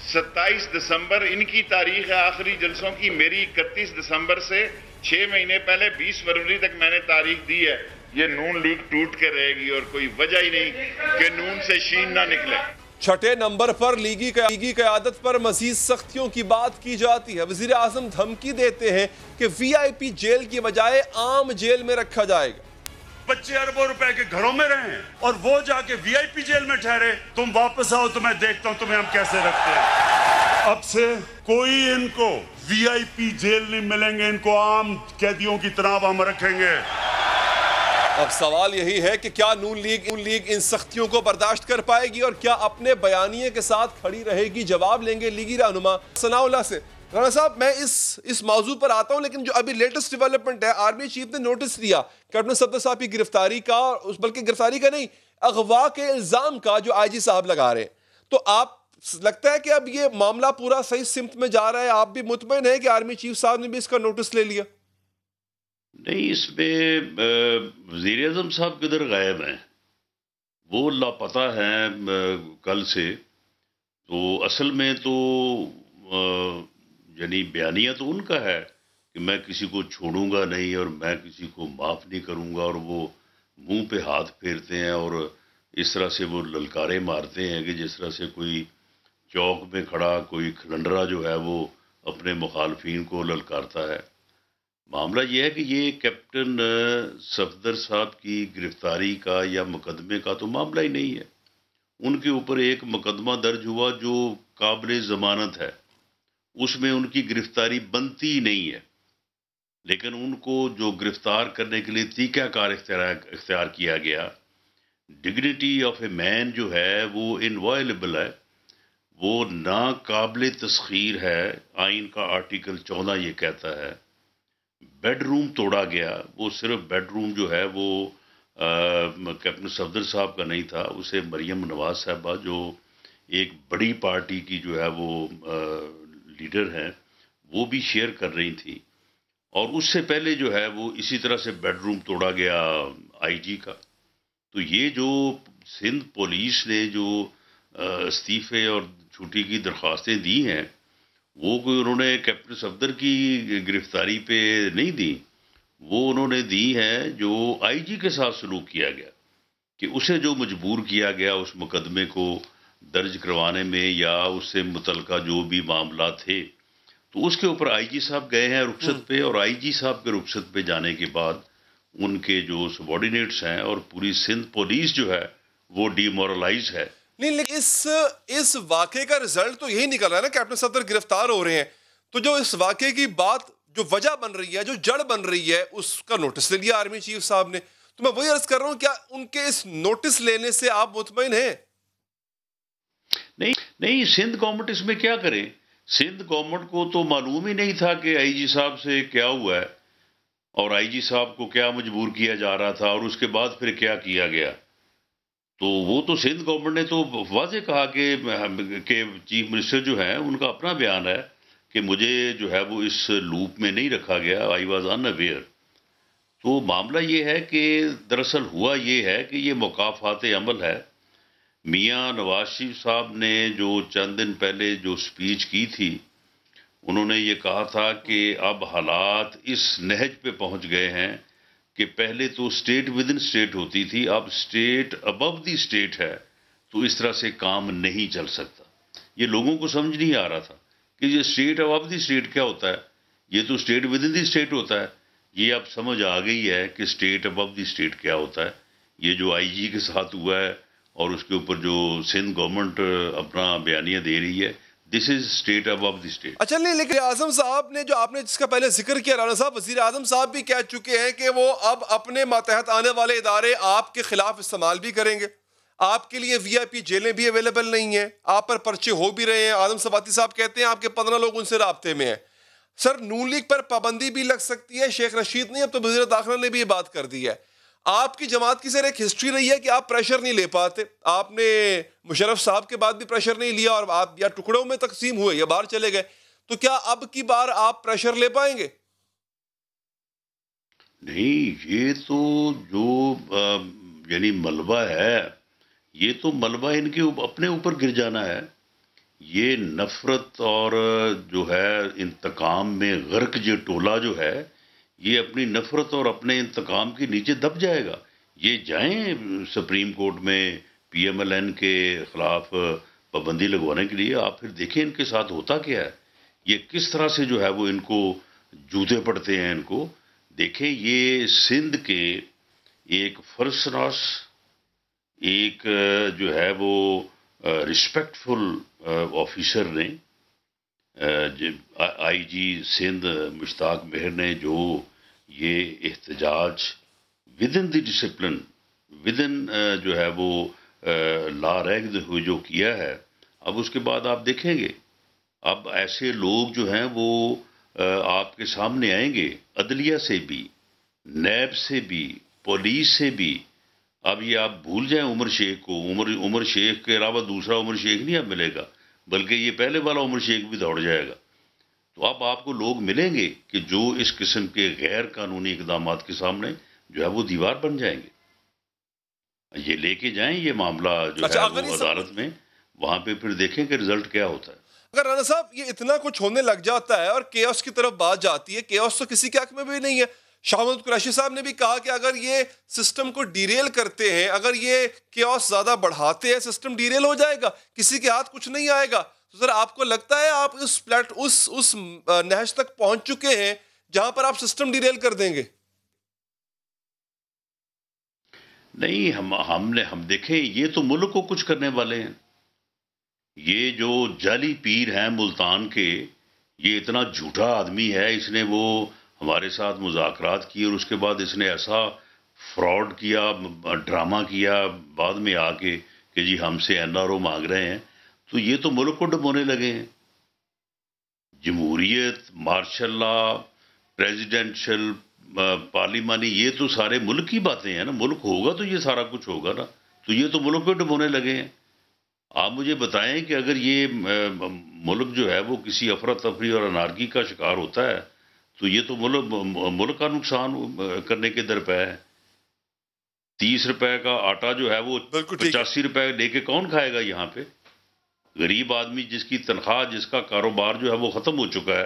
H: 27 दिसंबर इनकी तारीख है आखिरी जलसों की। मेरी 31 दिसंबर से 6 महीने पहले 20 फरवरी तक मैंने तारीख दी है। ये नून लीग टूट कर रहेगी और कोई वजह ही नहीं कि नून से शीन ना निकले।
A: छठे नंबर पर लीगी क़यादत पर मजीद सख्तियों की बात की जाती है। वज़ीर आज़म धमकी देते हैं कि VIP जेल की बजाय आम जेल में रखा जाएगा।
I: बच्चे अरबों रुपए के घरों में रहे और वो जाके VIP जेल में ठहरे। तुम वापस आओ तो मैं देखता हूं तुम्हें हम कैसे रखते हैं। अब से कोई इनको VIP जेल नहीं मिलेंगे, इनको आम कैदियों की तरह हम रखेंगे।
A: अब सवाल यही है कि क्या नून लीग इन सख्तियों को बर्दाश्त कर पाएगी और क्या अपने बयानिए के साथ खड़ी रहेगी। जवाब लेंगे लीगी रहनुमा सनाउल्लाह से। राणा साहब, मैं इस मौजू पर आता हूं, लेकिन जो अभी लेटेस्ट डेवलपमेंट है, आर्मी चीफ ने नोटिस दिया कैप्टन सफदर साहब की गिरफ्तारी का, बल्कि गिरफ्तारी का नहीं, अगवा के इल्जाम का जो IG साहब लगा रहे हैं। तो आप लगता है कि अब ये मामला पूरा सही सिमत में जा रहा है? आप भी मुतमईन है कि आर्मी चीफ साहब ने भी इसका नोटिस ले लिया?
J: नहीं, इसमें वज़ीर आज़म साहब किधर गायब हैं, वो लापता हैं कल से। तो असल में तो यानी बयानिया तो उनका है कि मैं किसी को छोड़ूंगा नहीं और मैं किसी को माफ़ नहीं करूंगा, और वो मुंह पे हाथ फेरते हैं और इस तरह से वो ललकारे मारते हैं कि जिस तरह से कोई चौक में खड़ा कोई खलंडरा जो है वो अपने मुखालफीन को ललकारता है। मामला ये है कि ये कैप्टन सफदर साहब की गिरफ्तारी का या मुकदमे का तो मामला ही नहीं है। उनके ऊपर एक मुकदमा दर्ज हुआ जो काबिल ज़मानत है, उसमें उनकी गिरफ्तारी बनती ही नहीं है, लेकिन उनको जो गिरफ्तार करने के लिए तरीक़ाकार इख्तियार किया गया, डिग्निटी ऑफ ए मैन जो है वो इनवायलेबल है, वो नाकाबिल तस्खीर है। आइन का आर्टिकल 14 ये कहता है। बेडरूम तोड़ा गया, वो सिर्फ बेडरूम जो है वो कैप्टन सफदर साहब का नहीं था, उसे मरियम नवाज साहबा जो एक बड़ी पार्टी की जो है वो लीडर हैं, वो भी शेयर कर रही थी। और उससे पहले जो है वो इसी तरह से बेडरूम तोड़ा गया IG का। तो ये जो सिंध पुलिस ने जो इस्तीफ़े और छुट्टी की दरख्वास्तें दी हैं, वो कोई उन्होंने कैप्टन सफदर की गिरफ्तारी पे नहीं दी, वो उन्होंने दी है जो आईजी के साथ सलूक किया गया, कि उसे जो मजबूर किया गया उस मुकदमे को दर्ज करवाने में या उससे मुतलका जो भी मामला थे, तो उसके ऊपर आईजी साहब गए हैं रुखसत पे, और आईजी साहब के रुखसत पे जाने के बाद उनके जो सबॉर्डिनेट्स हैं और पूरी सिंध पुलिस जो है वो डिमोरलाइज है।
A: नहीं, लेकिन इस वाकये का रिजल्ट तो यही निकल रहा है ना, कैप्टन सफदर गिरफ्तार हो रहे हैं, तो जो इस वाकये की बात जो वजह बन रही है, जो जड़ बन रही है, उसका नोटिस ले लिया आर्मी चीफ साहब ने। तो मैं वही अर्ज कर रहा हूं, क्या उनके इस नोटिस लेने से आप मुतमईन हैं?
J: नहीं, सिंध गवर्नमेंट इसमें क्या करे? सिंध गवर्नमेंट को तो मालूम ही नहीं था कि आईजी साहब से क्या हुआ है और आईजी साहब को क्या मजबूर किया जा रहा था और उसके बाद फिर क्या किया गया। तो वो तो सिंध गवर्नमेंट ने तो वाज़ेह कहा कि चीफ मिनिस्टर जो है उनका अपना बयान है कि मुझे जो है वो इस लूप में नहीं रखा गया, आई वॉज अनअवेयर। तो मामला ये है कि दरअसल हुआ ये है कि ये मुकाफात अमल है। मियाँ नवाज शरीफ साहब ने जो चंद दिन पहले जो स्पीच की थी, उन्होंने ये कहा था कि अब हालात इस नहज पे पहुंच गए हैं कि पहले तो स्टेट विद इन स्टेट होती थी, अब स्टेट अबव दी स्टेट है, तो इस तरह से काम नहीं चल सकता। ये लोगों को समझ नहीं आ रहा था कि ये स्टेट अबव दी स्टेट क्या होता है, ये तो state with in the state होता है। ये अब समझ आ गई है कि स्टेट अबव दी स्टेट क्या होता है। ये जो आईजी के साथ हुआ है और उसके ऊपर जो सिंध गवर्नमेंट अपना बयानिया दे रही है, this is state above the state.
A: अच्छा, नहीं, लेकिन आजम साहब ने जो आपने जिसका पहले जिक्र किया, राना साहब, वजीर आजम साहब भी कह चुके हैं कि वो अब अपने मातहत आने वाले इदारे आपके खिलाफ इस्तेमाल भी करेंगे। आपके लिए वीआईपी जेलें भी अवेलेबल नहीं है, आप पर पर्चे हो भी रहे हैं। आजम सवाती साहब कहते हैं आपके 15 लोग उनसे राब्ते में हैं। सर, नून लीग पर पाबंदी भी लग सकती है। शेख रशीद ने, अब तो वजीर दाखिला ने भी ये बात कर दी है। आपकी जमात की सर एक हिस्ट्री रही है कि आप प्रेशर नहीं ले पाते। आपने मुशर्रफ साहब के बाद भी प्रेशर नहीं लिया और आप या टुकड़ों में तकसीम हुए या बाहर चले गए। तो क्या अब की बार आप प्रेशर ले पाएंगे?
J: नहीं, ये तो जो यानी मलबा है, ये तो मलबा इनके अपने ऊपर गिर जाना है। ये नफरत और जो है इंतकाम में गर्क जो टोला जो है, ये अपनी नफरत और अपने इंतकाम के नीचे दब जाएगा। ये जाएं सुप्रीम कोर्ट में पीएमएलएन के खिलाफ पाबंदी लगवाने के लिए, आप फिर देखें इनके साथ होता क्या है, ये किस तरह से जो है वो इनको जूते पड़ते हैं इनको। देखें, ये सिंध के एक फर्सनास, एक जो है वो रिस्पेक्टफुल ऑफिसर ने, आईजी सिंध मुश्ताक मेहर ने जो ये एहतजाज with in the discipline, with in जो है वो ला रहते हुए जो किया है, अब उसके बाद आप देखेंगे अब ऐसे लोग जो हैं वो आपके सामने आएंगे, अदलिया से भी, नैब से भी, पुलिस से भी। अब ये आप भूल जाएं उमर शेख को, उमर शेख के अलावा दूसरा उमर शेख नहीं अब मिलेगा, बल्कि ये पहले वाला उमर शेख भी दौड़ जाएगा। तो अब आपको लोग मिलेंगे कि जो इस किस्म के गैर कानूनी इकदाम के सामने जो है वो दीवार बन जाएंगे। ये लेके जाएं ये मामला जो है वो अदालत में, वहां पे फिर देखें कि रिजल्ट क्या होता है।
A: अगर राना साहब ये इतना कुछ होने लग जाता है और केओस की तरफ बात जाती है, केओस तो किसी के हक में भी नहीं है। शाह महमूद कुरैशी साहब ने भी कहा कि अगर ये सिस्टम को डीरेल करते हैं, अगर ये केओस ज्यादा बढ़ाते हैं, सिस्टम डीरेल हो जाएगा, किसी के हाथ कुछ नहीं आएगा। तो सर, आपको लगता है आप उस नहज तक पहुंच चुके हैं जहां पर आप सिस्टम डीरेल कर देंगे?
J: नहीं, हम देखें, ये तो मुल्क को कुछ करने वाले हैं। ये जो जाली पीर हैं मुल्तान के, ये इतना झूठा आदमी है, इसने वो हमारे साथ मुज़ाकरात किए और उसके बाद इसने ऐसा फ्रॉड किया, ड्रामा किया बाद में आके कि जी हमसे एनआरओ मांग रहे हैं। तो ये तो मुल्क को डुबोने लगे हैं। जमहूरियत, मार्शल लॉ, प्रेसिडेंशियल, पार्लिमानी, ये तो सारे मुल्क की बातें हैं ना। मुल्क होगा तो ये सारा कुछ होगा ना। तो ये तो मुल्क को डुबोने लगे हैं। आप मुझे बताएं कि अगर ये मुल्क जो है वो किसी अफरा तफरी और अनारकी का शिकार होता है तो ये तो मुल्क का नुकसान करने के दर पे है। 30 रुपए का आटा जो है वो 85 रुपए लेके कौन खाएगा यहाँ पे? गरीब आदमी जिसकी तनख्वाह, जिसका कारोबार जो है वो ख़त्म हो चुका है,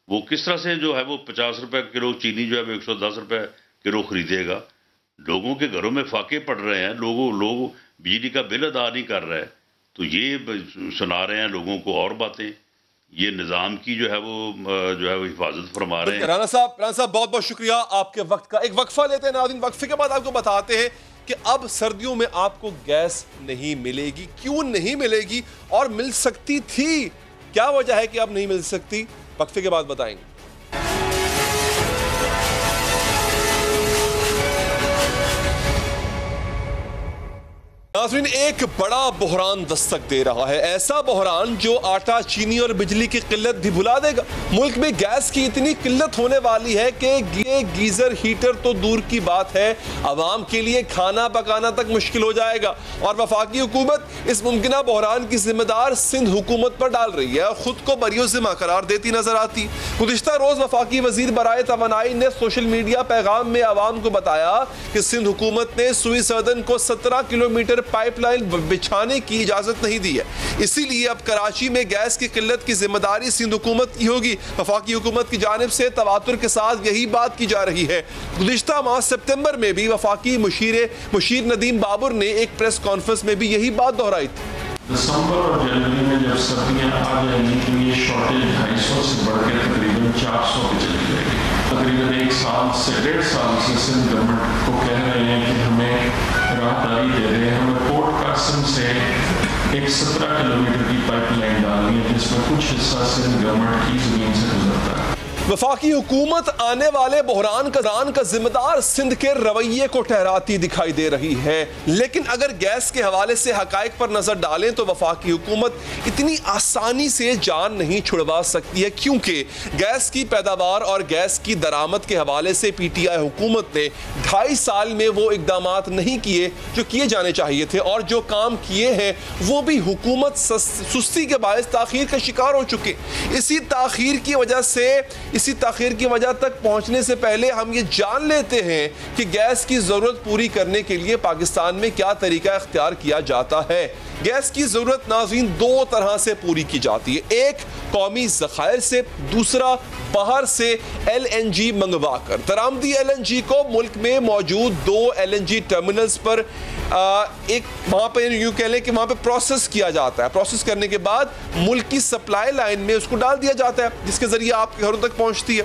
J: वो किस तरह से जो है वो 50 रुपए किलो चीनी जो है वो 110 रुपए किलो खरीदेगा। लोगों के घरों में फाके पड़ रहे हैं, लोग बिजली का बिल अदा नहीं कर रहे, तो ये सुना रहे हैं लोगों को और बातें। ये निज़ाम की जो है वो हिफाजत फरमा रहे हैं।
A: राना साहब बहुत बहुत शुक्रिया आपके वक्त का। एक वक्फा लेते हैं नाज़रीन, वक्फे के बाद आपको बताते हैं कि अब सर्दियों में आपको गैस नहीं मिलेगी, क्यों नहीं मिलेगी और मिल सकती थी, क्या वजह है कि अब नहीं मिल सकती, वक्फे के बाद बताएंगे। नाज़रीन, एक बड़ा बहरान दस्तक दे रहा है, ऐसा बहरान जो आटा, चीनी और बिजली की किल्लत भी भुला देगा। मुल्क में गैस की इतनी किल्लत होने वाली है कि ये गीजर, हीटर तो दूर की बात है, आवाम के लिए खाना पकाना तक मुश्किल हो जाएगा। और वफाकी हुकूमत इस मुमकिना बहरान की जिम्मेदार सिंध हुकूमत पर डाल रही है और खुद को बरियो ज़िम्मा करार देती नजर आती। गुज़िश्ता रोज वफाकी वजीर बराए तवानाई ने सोशल मीडिया पैगाम में आवाम को बताया कि सिंध हुकूमत ने सुई सर्दन को 17 किलोमीटर पाइपलाइन बिछाने की इजाजत नहीं दी है, इसीलिए अब कराची में गैस की किल्लत की जिम्मेदारी सिंध हुकूमत की होगी। वफाकी हुकूमत की जानिब से तवातुर के साथ यही बात की जा रही है। गुज़िश्ता माह सितंबर में भी वफाकी मुशीर नदीम बाबर ने एक प्रेस कॉन्फ्रेंस में भी यही बात दोहराई थी।
K: दिसंबर और जनवरी में जब सर्दियां आ जाएंगी तो ये शॉर्टेज 250 से बढ़ के तकरीबन 400 पे चली जाएगी। तकरीबन 1 साल से 1.5 साल से सिंध गवर्नमेंट को कह रहे हैं कि हमें राहदारी दे रहे हैं, हमें पोर्ट कासिम से एक 17 किलोमीटर की पाइपलाइन डालनी है जिसमें कुछ हिस्सा सिंध गवर्नमेंट की जमीन से गुजरता है।
A: वफाकी हुकूमत आने वाले बहरान का जिम्मेदार सिंध के रवैये को ठहराती दिखाई दे रही है, लेकिन अगर गैस के हवाले से हकायक पर नजर डालें तो वफाकी हुकूमत इतनी आसानी से जान नहीं छुड़वा सकती है, क्योंकि गैस की पैदावार और गैस की दरामद के हवाले से PTI हुकूमत ने 2.5 साल में वो इकदाम नहीं किए जो किए जाने चाहिए थे, और जो काम किए हैं वो भी हुकूमत सुस्ती के बायस ताखीर का शिकार हो चुके। इसी ताखीर की वजह तक पहुंचने से पहले हम ये जान लेते हैं कि गैस की जरूरत पूरी करने के लिए पाकिस्तान में क्या तरीका इख्तियार किया जाता है। गैस की जरूरत नाज़रीन 2 तरह से पूरी की जाती है, एक कौमी ज़खायर से, दूसरा बाहर से LNG मंगवा कर। दरामदी LNG को मुल्क में मौजूद 2 LNG टर्मिनल्स पर एक वहाँ पर यूँ कह लें कि वहाँ पर प्रोसेस किया जाता है। प्रोसेस करने के बाद मुल्क की सप्लाई लाइन में उसको डाल दिया जाता है जिसके ज़रिए आपके घरों तक पहुँचती है।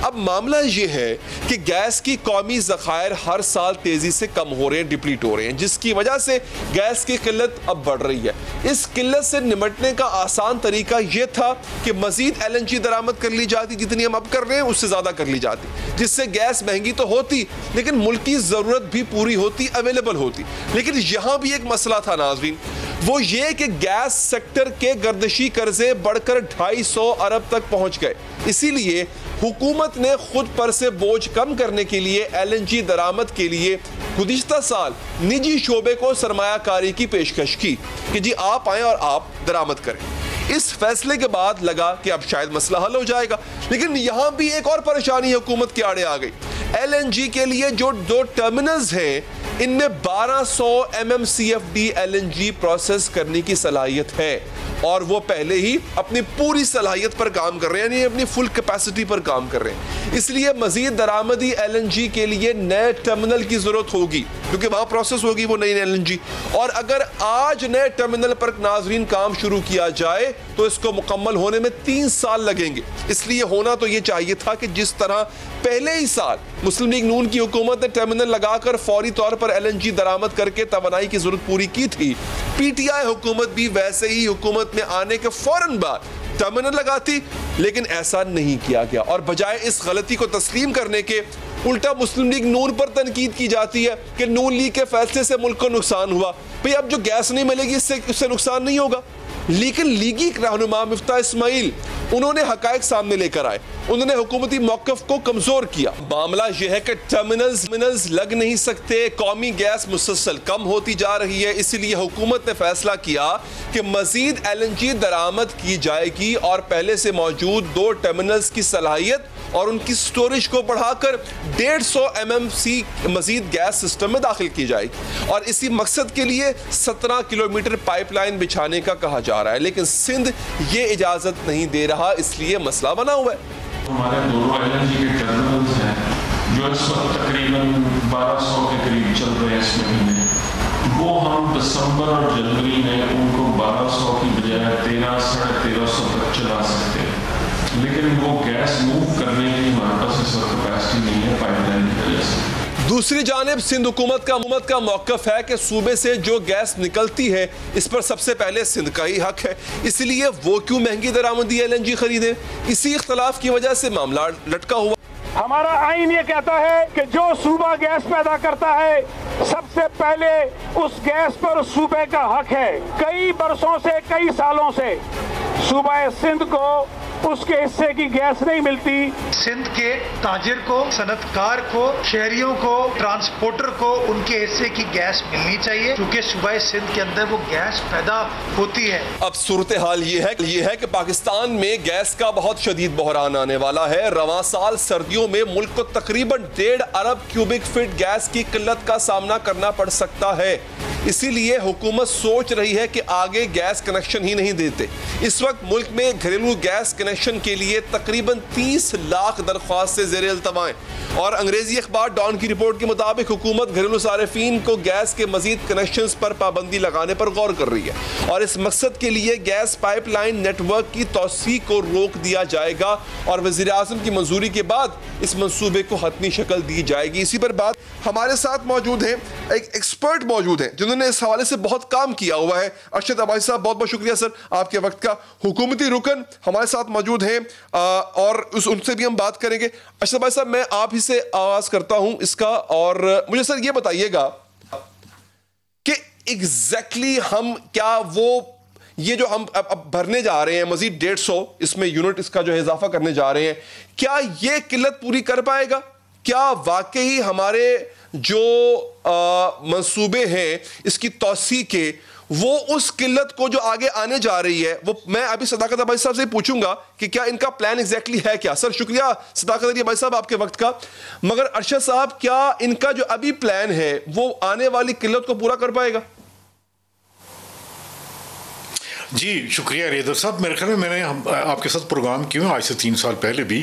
A: अब मामला ये है कि गैस की कौमी ज़खायर हर साल तेज़ी से कम हो रहे हैं, डिप्लीट हो रहे हैं, जिसकी वजह से गैस की किल्लत अब बढ़ रही है। इस किल्लत से निपटने का आसान तरीका यह था कि मजीद LNG दरामद कर ली जाती, जितनी हम अब कर रहे हैं उससे ज़्यादा कर ली जाती, जिससे गैस महंगी तो होती लेकिन मुल्क की ज़रूरत भी पूरी होती, अवेलेबल होती। लेकिन यहाँ भी एक मसला था नाज़रीन, वो ये कि गैस सेक्टर के गर्दिशी कर्जे बढ़कर 250 अरब तक पहुँच गए। इसीलिए हुकूमत ने खुद पर से बोझ कम करने के लिए LNG दरामद के लिए गुज़िश्ता साल निजी शोबे को सरमायाकारी की पेशकश की कि जी आप आएँ और आप दरामद करें। इस फैसले के बाद लगा कि अब शायद मसला हल हो जाएगा, लेकिन यहां भी एक और परेशानी हुकूमत के आड़े आ गई। LNG के लिए जो 2 टर्मिनल्स हैं इनमें 1200 MMCFD LNG प्रोसेस करने की सलाहियत है और वो पहले ही अपनी पूरी सलाहियत पर काम कर रहे हैं, यानी अपनी फुल कैपेसिटी पर काम कर रहे हैं। इसलिए मजीद दरामदी LNG के लिए नए टर्मिनल की जरूरत होगी क्योंकि वहां प्रोसेस होगी वो नई LNG, और अगर आज नए टर्मिनल पर नाजरीन काम शुरू किया जाए तो इसको मुकम्मल होने में 3 साल लगेंगे। इसलिए होना तो ये चाहिए था कि जिस तरह पहले ही साल मुस्लिम लीग नून की हुकूमत ने टर्मिनल लगाकर फौरी तौर पर LNG दरामद करके तवानाई की जरूरत पूरी की थी, PTI हुकूमत भी वैसे ही हुकूमत में आने के फौरन बाद टर्मिनल लगाती, लेकिन ऐसा नहीं किया गया और बजाय इस गलती को तस्लीम करने के उल्टा मुस्लिम लीग नून पर तनकीद की जाती है कि नून लीग के फैसले से मुल्क को नुकसान हुआ। भाई अब जो गैस नहीं मिलेगी इससे नुकसान नहीं होगा, लेकिन लीगी रहनुमा मिफ्ता इस्माइल उन्होंने हकायक सामने लेकर आए, उन्होंने हुकूमती मौक़िफ़ को कमजोर किया। मामला यह है कि टर्मिनल्स लग नहीं सकते, कौमी गैस मुसलसल कम होती जा रही है, इसलिए हुकूमत ने फैसला किया कि मजीद LNG दरामद की जाएगी और पहले से मौजूद 2 टर्मिनल्स की सलाहियत और उनकी स्टोरेज को बढ़ाकर 150 MMC मजीद गैस सिस्टम में दाखिल की जाएगी और इसी मकसद के लिए 17 किलोमीटर पाइपलाइन बिछाने का कहा जा रहा है, लेकिन सिंध ये इजाजत नहीं दे रहा, इसलिए मसला बना हुआ है।
K: हमारे दोनों LNG के टर्मिनल्स हैं जो इस वक्त तकरीबन 1200 के करीब चल रहे हैं इस महीने, वो हम दिसंबर और जनवरी में उनको 1200 की बजाय 1300-1350 तक चला सकते हैं, लेकिन वो गैस मूव करने की हमारे पास इस वक्त कैपेसिटी नहीं है पाइपलाइन की वजह से।
A: दूसरी जानिब सिंध हुकूमत का मौक़िफ़ है कि सूबे से जो गैस निकलती है इस पर सबसे पहले सिंध का ही हक है, इसलिए वो क्यों महंगी दरामदी LNG खरीदे। इसी इख्तलाफ की वजह से मामला लटका हुआ।
L: हमारा आईन ये कहता है कि जो सूबा गैस पैदा करता है सबसे पहले उस गैस पर सूबे का हक है। कई बरसों से, कई सालों से सूबा सिंध को उसके हिस्से की गैस नहीं मिलती।
M: सिंध के ताजिर को, सनतकार को, शहरियों को, ट्रांसपोर्टर को उनके हिस्से की गैस मिलनी चाहिए क्योंकि सूबा सिंध के अंदर वो गैस पैदा होती है। अब
A: सूरत हाल ये है कि पाकिस्तान में गैस का बहुत शदीद बहरान आने वाला है। रवां साल सर्दियों में मुल्क को तकरीबन 1.5 अरब क्यूबिक फीट गैस की किल्लत का सामना करना पड़ सकता है। इसीलिए हुकूमत सोच रही है कि आगे गैस कनेक्शन ही नहीं देते। इस वक्त मुल्क में घरेलू गैस कनेक्शन के लिए तकरीबन 30 लाख दरख्वास्त से ज़ेर इल्तवा हैं और अंग्रेजी अखबार डॉन की रिपोर्ट के मुताबिक हुकूमत घरेलू सारिफीन को गैस के मजीद कनेक्शंस पर पाबंदी लगाने पर गौर कर रही है और इस मकसद के लिए गैस पाइपलाइन नेटवर्क की तौसी को रोक दिया जाएगा और वज़ीर आज़म की मंजूरी के बाद इस मंसूबे को हतमी शक्ल दी जाएगी। इसी पर बात हमारे साथ मौजूद हैं, एक एक्सपर्ट मौजूद हैं जिन्होंने इस हवाले से बहुत काम किया हुआ है। अरशद अब्बासी साहब, बहुत बहुत शुक्रिया सर आपके वक्त का। हुकूमती रुकन हमारे साथ मौजूद हैं और उनसे भी हम बात करेंगे। अरशद अब्बासी साहब, मैं आप ही से आगाज करता हूं इसका और मुझे सर ये बताइएगा कि एग्जैक्टली हम क्या वो ये जो हम अब भरने जा रहे हैं मजीद 150 इसमें यूनिट इसका जो है इजाफा करने जा रहे हैं, क्या ये किल्लत पूरी कर पाएगा? क्या वाकई हमारे जो मंसूबे हैं इसकी तौसी के वो उस किल्लत को जो आगे आने जा रही है, वो मैं अभी सदाकत अब्बासी साहब से पूछूंगा कि क्या इनका प्लान एग्जैक्टली है क्या। सर शुक्रिया सदाकत अब्बासी साहब आपके वक्त का। मगर अरशद साहब, क्या इनका जो अभी प्लान है वो आने वाली किल्लत को पूरा कर पाएगा?
N: जी शुक्रिया रेदर साहब। मेरे ख्याल में मैंने आपके साथ प्रोग्राम किए आज से 3 साल पहले भी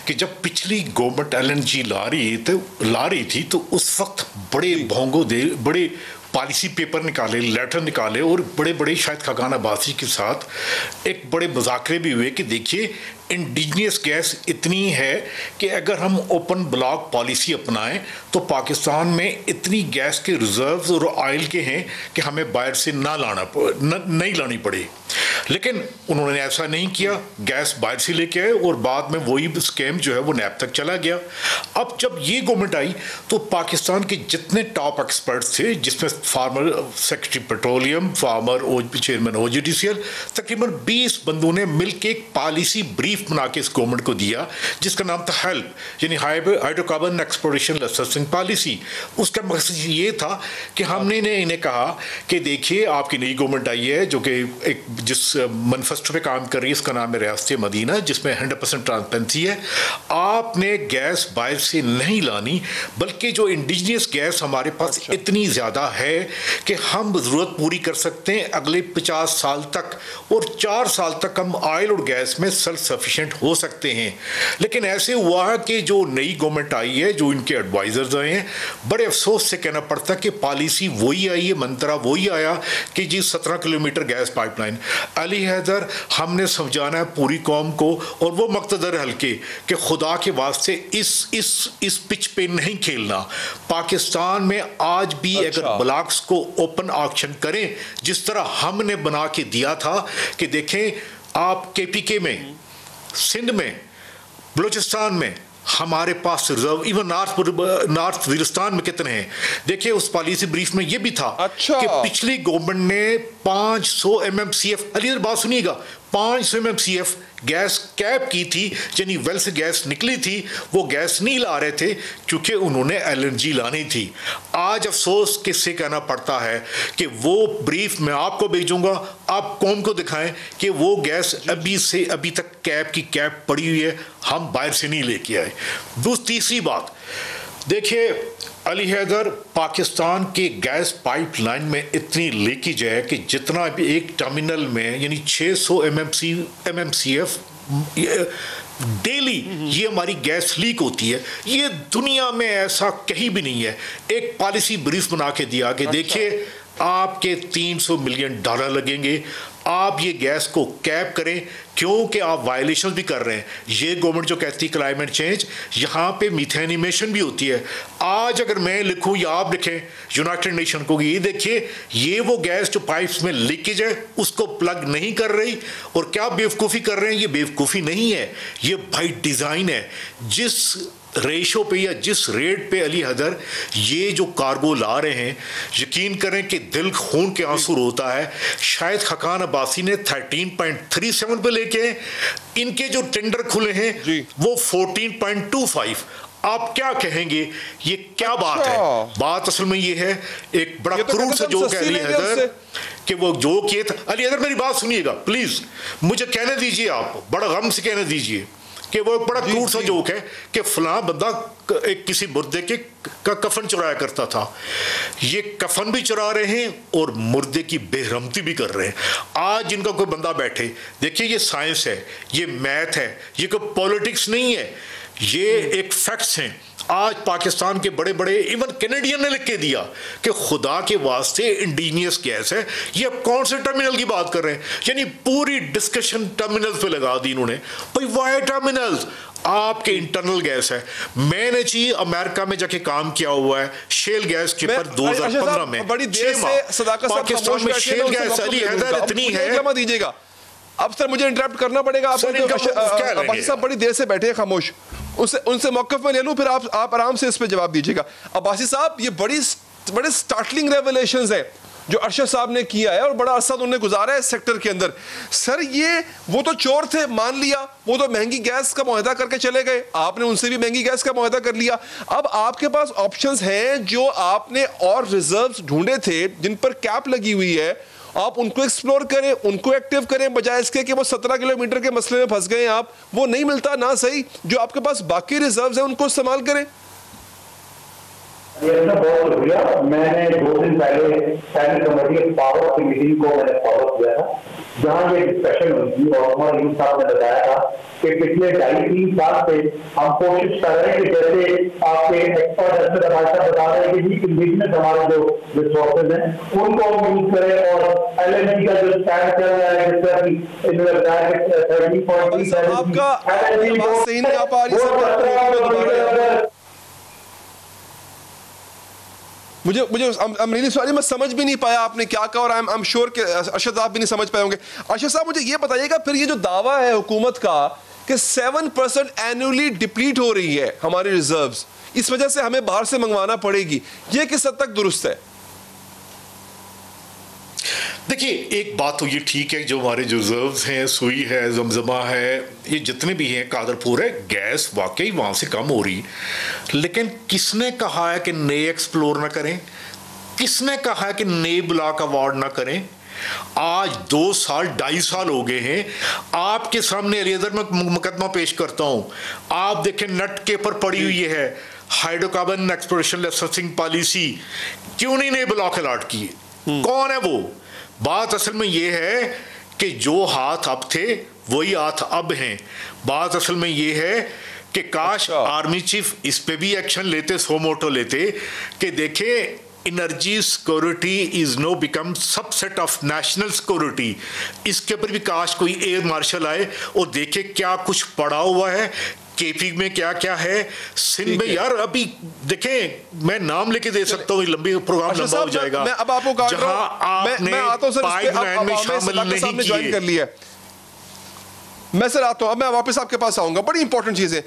N: कि जब पिछली गवर्नमेंट LNG ला रही थी तो उस वक्त बड़े पॉलिसी पेपर निकाले, लेटर निकाले और बड़े शायद खाकान अब्बासी के साथ एक बड़े मुज़ाकरे भी हुए कि देखिए इंडिजिनियस गैस इतनी है कि अगर हम ओपन ब्लॉक पॉलिसी अपनाएं तो पाकिस्तान में इतनी गैस के रिजर्व्स और ऑयल के हैं कि हमें बाहर से नहीं लानी पड़े। लेकिन उन्होंने ऐसा नहीं किया, गैस बाहर से लेके आए और बाद में वही स्कैम जो है वो नैब तक चला गया। अब जब ये गवर्नमेंट आई तो पाकिस्तान के जितने टॉप एक्सपर्ट्स थे, जिसमें farmer secretary petroleum, chairman OGDCL, तकरीबन 20 बंदों ने मिलकर एक पॉलिसी ब्रीफ बना के इस गवर्नमेंट को दिया जिसका नाम था हेल्प, यानी हाइड्रोकार्बन एक्सप्लोरेशन लाइसेंसिंग पॉलिसी। उसका मकसद ये था कि हमने इन्हें कहा कि देखिए आपकी नई गवर्नमेंट आई है जो कि एक जिस मैनिफेस्टो पे काम कर रही है, इसका नाम है रियासत मदीना, जिसमें 100% ट्रांसपेरेंसी है। आपने गैस बाहर से नहीं लानी, बल्कि जो इंडिजिनियस गैस हमारे पास इतनी ज़्यादा है कि हम ज़रूरत पूरी कर सकते हैं अगले 50 साल तक, और 4 साल तक हम ऑयल और गैस में सेल्फ सफिशिएंट हो सकते हैं। लेकिन ऐसे हुआ है कि जो नई गवर्नमेंट आई है, जो इनके एडवाइजर्स आए हैं, बड़े अफसोस से कहना पड़ता कि पॉलिसी वही आई है, मंत्रा वही आया कि जी 17 kilometre gas pipeline. Ali Haider, हमने समझाना है पूरी कौम को और वो मक्तदर हल्के कि खुदा के वास्ते इस पिच पे नहीं खेलना। पाकिस्तान में आज भी अगर ब्लॉक्स को ओपन ऑक्शन करें जिस तरह हमने बना के दिया था कि देखें आप KPK में, सिंध में, बलूचिस्तान में हमारे पास रिजर्व, इवन नॉर्थ वजीरिस्तान में कितने हैं। देखिए उस पॉलिसी ब्रीफ में ये भी था कि पिछली गवर्नमेंट ने 500 MMCF, अली बात सुनिएगा, 500 MMCF गैस कैप की थी, यानी वेल से गैस निकली थी, वो गैस नहीं ला रहे थे क्योंकि उन्होंने LNG लानी थी। आज अफसोस किससे कहना पड़ता है कि वो ब्रीफ मैं आपको भेजूंगा, आप कौम को दिखाएं कि वो गैस अभी तक कैप की कैप पड़ी हुई है, हम बाहर से नहीं लेके आए। तीसरी बात देखिए, अली हैदर, पाकिस्तान के गैस पाइपलाइन में इतनी लीकेज है कि जितना भी एक टर्मिनल में यानी 600 MMCF डेली ये हमारी गैस लीक होती है। ये दुनिया में ऐसा कहीं भी नहीं है। एक पॉलिसी ब्रीफ बना के दिया कि देखिए आपके $300 मिलियन लगेंगे, आप ये गैस को कैप करें क्योंकि आप वायलेशन भी कर रहे हैं। ये गवर्नमेंट जो कहती है क्लाइमेट चेंज, यहाँ पे मीथेन इमिशन भी होती है। आज अगर मैं लिखूँ या आप लिखें यूनाइटेड नेशन को, ये देखिए ये वो गैस जो पाइप्स में लीकेज है उसको प्लग नहीं कर रही, और क्या बेवकूफ़ी कर रहे हैं। ये बेवकूफ़ी नहीं है, ये बाय डिज़ाइन है। जिस रेशो पे या जिस रेट पे अली हैदर ये जो कार्गो ला रहे हैं, यकीन करें कि दिल खून के आंसू रोता है। शायद खकान अब्बासी ने 13.37 पे लेके, इनके जो टेंडर खुले हैं वो 14.25। आप क्या कहेंगे, ये क्या बात है? बात असल में ये है, एक बड़ा क्रूर सा जोक है अली हैदर कि वो जोक ये था। अली हैदर मेरी बात सुनिएगा प्लीज, मुझे कहने दीजिए, आप बड़ा गम से कहने दीजिए कि वो एक बड़ा क्रूर सा जोक है कि फलां बंदा एक किसी मुर्दे के का कफन चुराया करता था। ये कफन भी चुरा रहे हैं और मुर्दे की बेरहमती भी कर रहे हैं। आज इनका कोई बंदा बैठे, देखिए ये साइंस है, ये मैथ है, ये कोई पॉलिटिक्स नहीं है, ये एक फैक्ट्स हैं। आज पाकिस्तान के बड़े बड़े इवन कैनेडियन ने लिख के दिया कि खुदा के वास्ते इंडिजिनियस गैस है। ये अब कौन से टर्मिनल की बात कर रहे हैं, यानी पूरी डिस्कशन टर्मिनल्स पे लगा दी इन्होंने। भाई वाई टर्मिनल्स, आपके इंटरनल गैस है। मैंने जी अमेरिका में जाके काम किया हुआ है शेल गैस के ऊपर 2015 में।
A: बड़ी देर से
N: पाकिस्तान में शेल गैस अली हैदर इतनी है।
A: दीजिएगा अब सर, मुझे इंटरप्ट करना पड़ेगा। अब्बासी साहब बड़ी देर से बैठे हैं खामोश, उनसे मौक़िफ़ में ले लूं, फिर आप आराम से इस पे जवाब दीजिएगा। अब्बासी साहब, ये बड़े स्टार्टलिंग रेवलेशंस हैं जो अरशद साहब ने किया है और बड़ा अरसा उन्होंने गुजारा है इस सेक्टर के अंदर। सर ये वो तो चोर थे, मान लिया, वो तो महंगी गैस का मुआहदा करके चले गए, आपने उनसे भी महंगी गैस का मुआहदा कर लिया। अब आपके पास ऑप्शंस हैं जो आपने और रिजर्व्स ढूंढे थे जिन पर कैप लगी हुई है, आप उनको एक्सप्लोर करें, उनको एक्टिव करें, बजाय इसके कि वो 17 किलोमीटर के मसले में फंस गए आप। वो नहीं मिलता ना सही, जो आपके पास बाकी रिजर्व्स हैं उनको इस्तेमाल करें।
O: बहुत शुक्रिया। मैंने 2 दिन पहले स्टैंडिंग कमेटी के पावर की मीटिंग को मैंने फॉलो किया था, जहाँ ये डिस्कशन हुई थी और उमर यूं साहब ने बताया था कि पिछले 2.5-3 साल से हम कोशिश कर रहे हैं कि जैसे आपके एक्सपर्ट हमारे साथ बता रहे हैं कि इंडिजिनस हमारे जो रिसोर्सेज हैं उनको यूज करें, और LNG का जो स्टैंड चल रहा है जिस तरह की इन्होंने बताया कि 30.3
A: मुझे मैं समझ भी नहीं पाया आपने क्या कहा, और आई एम श्योर कि अरशद आप भी नहीं समझ पाए होंगे। अरशद साहब मुझे ये बताइएगा, फिर ये जो दावा है हुकूमत का कि 7% एनुअली डिप्लीट हो रही है हमारी रिजर्व्स, इस वजह से हमें बाहर से मंगवाना पड़ेगी, ये किस हद तक दुरुस्त है?
N: देखिए, एक बात तो ये ठीक है, जो हमारे जो रिजर्व्स हैं, सुई है, जमजमा है, ये जितने भी हैं, कादरपुर है, गैस वाकई वहाँ से कम हो रही, लेकिन किसने कहा है कि नए एक्सप्लोर ना करें? किसने कहा है कि नए ब्लॉक अवार्ड ना करें? आज 2 साल 2.5 साल हो गए हैं। आपके सामने अली हैदर में मुकदमा पेश करता हूँ, आप देखें नट के पर पड़ी हुई है हाइड्रोकार्बन एक्सप्लोरेशन लाइसेंसिंग पॉलिसी, क्यों नहीं नए ब्लॉक अलॉट किए? कौन है वो? बात असल में ये है कि जो हाथ अब थे वही हाथ अब हैं। बात असल में ये है कि काश आर्मी चीफ इस पे भी एक्शन लेते, सो मोटो लेते कि देखे energy security is know become subset of national security. इसके ऊपर भी काश कोई एयर मार्शल आए और देखे क्या कुछ पड़ा हुआ है, केपी में क्या क्या है, सिंध में। यार अभी देखें, मैं नाम लेके दे सकता हूँ, लंबी प्रोग्राम लंबा हो जाएगा।
A: मैं अब आपको काट रहा हूं, मैं आता हूं सर,
N: पाइपलाइन में शामिल नहीं किए।
A: मैं सर आता हूँ, अब मैं वापस आपके पास आऊंगा, बड़ी इंपॉर्टेंट चीज है।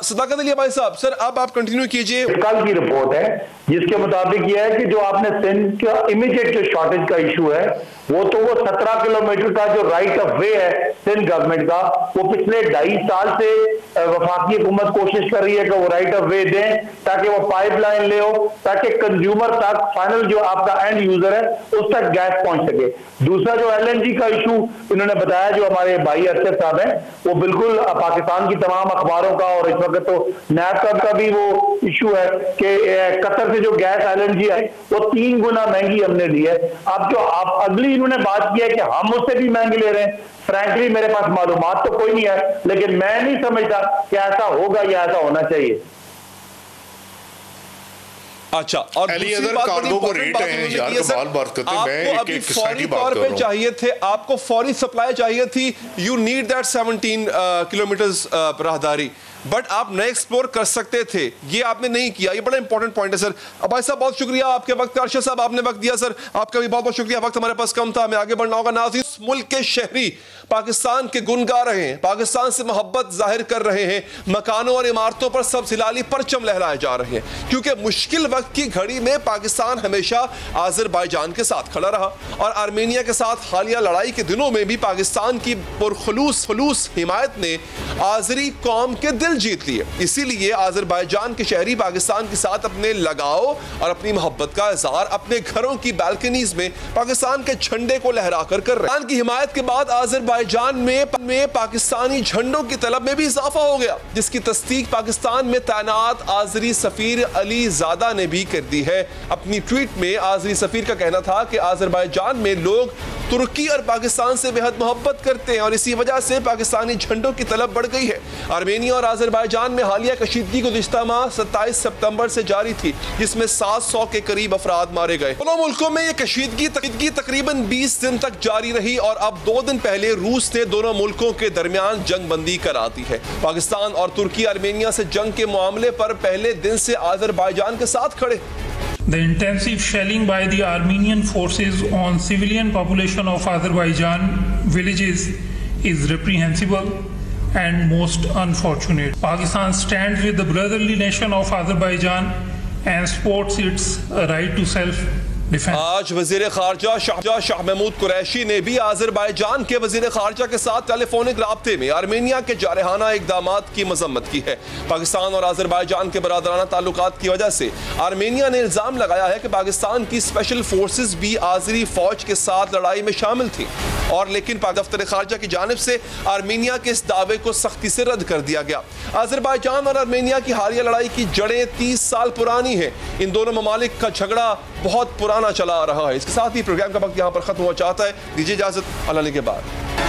A: सदाकत अली भाई साहब, सर अब आप कंटिन्यू कीजिए।
O: कल की रिपोर्ट है जिसके मुताबिक यह है कि जो आपने सिंध का इमीडिएट जो शॉर्टेज का इशू है वो 17 किलोमीटर का जो राइट ऑफ वे है सिंध गवर्नमेंट का, वो पिछले 2.5 साल से वफाकी हुकूमत कोशिश कर रही है कि वो राइट ऑफ वे दें ताकि वो पाइपलाइन ले हो, ताकि कंज्यूमर तक, फाइनल जो आपका एंड यूजर है उस तक गैस पहुंच सके। दूसरा जो LNG का इशू इन्होंने बताया, जो हमारे भाई अरशद साहब हैं, वो बिल्कुल पाकिस्तान की तमाम अखबारों का और इस वक्त तो नैब का भी वो इशू है कि कतर से जो गैस LNG है वो 3 गुना महंगी हमने ली है। अब जो आप अगली इन्होंने बात की है कि हम उससे भी महंगी ले रहे हैं, फ्रैंकली मेरे पास मालूमात तो कोई नहीं है, लेकिन मैं नहीं समझता कि ऐसा होगा या ऐसा होना चाहिए।
A: अच्छा, और दूसरी बात
N: कार्गो को रेट है यार, कमाल बात करते हैं। मैं
A: आपको अभी फौरी तौर पे चाहिए थे, आपको फौरी सप्लाई चाहिए थी, यू नीड दैट 17 किलोमीटर्स राहदारी, बट आप नए एक्सप्लोर कर सकते थे, ये आपने नहीं किया। ये बड़ा इंपॉर्टेंट पॉइंट है सर। भाई साहब बहुत शुक्रिया आपके वक्त, अरशद साहब आपने वक्त दिया सर, आपका भी बहुत बहुत शुक्रिया। वक्त हमारे पास कम था, हमें आगे बढ़ना होगा। नाज़रीन, मुल्क के शहरी पाकिस्तान के गुन गा रहे हैं, पाकिस्तान से मोहब्बत जाहिर कर रहे हैं, मकानों और इमारतों पर सब हिलाली परचम लहराए जा रहे हैं, क्योंकि मुश्किल वक्त की घड़ी में पाकिस्तान हमेशा आज़रबाईजान के साथ खड़ा रहा और आर्मेनिया के साथ हालिया लड़ाई के दिनों में भी पाकिस्तान की पुरखुलूस हिमायत ने आज़री कौम के दिल जीत लिए। इसीलिए आज़रबाईजान के शहरी पाकिस्तान के साथ अपने लगाव और अपनी मोहब्बत का इज़हार अपने घरों की बालकनीज में पाकिस्तान के झंडे को लहरा कर रहे हैं। पाकिस्तान की हिमायत के बाद आज़रबाईजान में पाकिस्तानी झंडों की तलब में भी इजाफा हो गया, जिसकी तस्दीक पाकिस्तान में तैनात आज़री सफीर अली ज़ादा ने भी कर दी है। अपनी ट्वीट में आज़री सफीर का कहना था कि आज़रबाईजान में लोग तुर्की और पाकिस्तान से बेहद मोहब्बत करते हैं और इसी वजह से पाकिस्तानी झंडों की तलब बढ़ गई है। आर्मेनिया और आज़रबाईजान में हालिया कशीदगी गुज़िश्ता माह 27 सितंबर से जारी थी, जिसमें 700 के करीब अफराद मारे गए। दोनों मुल्कों में यह कशीदगी तकरीबन 20 दिन तक जारी रही और अब 2 दिन पहले रूस ने दोनों मुल्कों के दरमियान जंग बंदी करा दी है। पाकिस्तान और तुर्की आर्मेनिया से जंग के मामले पर पहले दिन से आज़रबाईजान के साथ खड़े।
P: The intensive shelling by the Armenian forces on civilian population of Azerbaijan villages is reprehensible and most unfortunate. Pakistan stands with the brotherly nation of Azerbaijan and supports its right to self-defense.
A: आज वजीर खारजा शाह महमूद कुरैशी ने भी Azerbaijan के वजीर खारजा के साथ telephonic राब्ते में Armenia के जारहाना इक़दामात की मजम्मत की है। पाकिस्तान और आज़रबाईजान के बरादराना ताल्लुकात की वजह से आर्मेनिया ने इल्ज़ाम लगाया है कि पाकिस्तान की स्पेशल फोर्सेस भी आज़री फौज के साथ लड़ाई में शामिल थी, और लेकिन दफ्तर खारजा की जानिब से आर्मेनिया के इस दावे को सख्ती से रद्द कर दिया गया। आज़रबाईजान और आर्मेनिया की हालिया लड़ाई की जड़ें 30 साल पुरानी है। इन दोनों ममालिक का झगड़ा बहुत पुराना चला आ रहा है। इसके साथ ही प्रोग्राम का वक्त यहाँ पर खत्म हुआ चाहता है। दीजिए इजाजत, अल्लाह के बाद।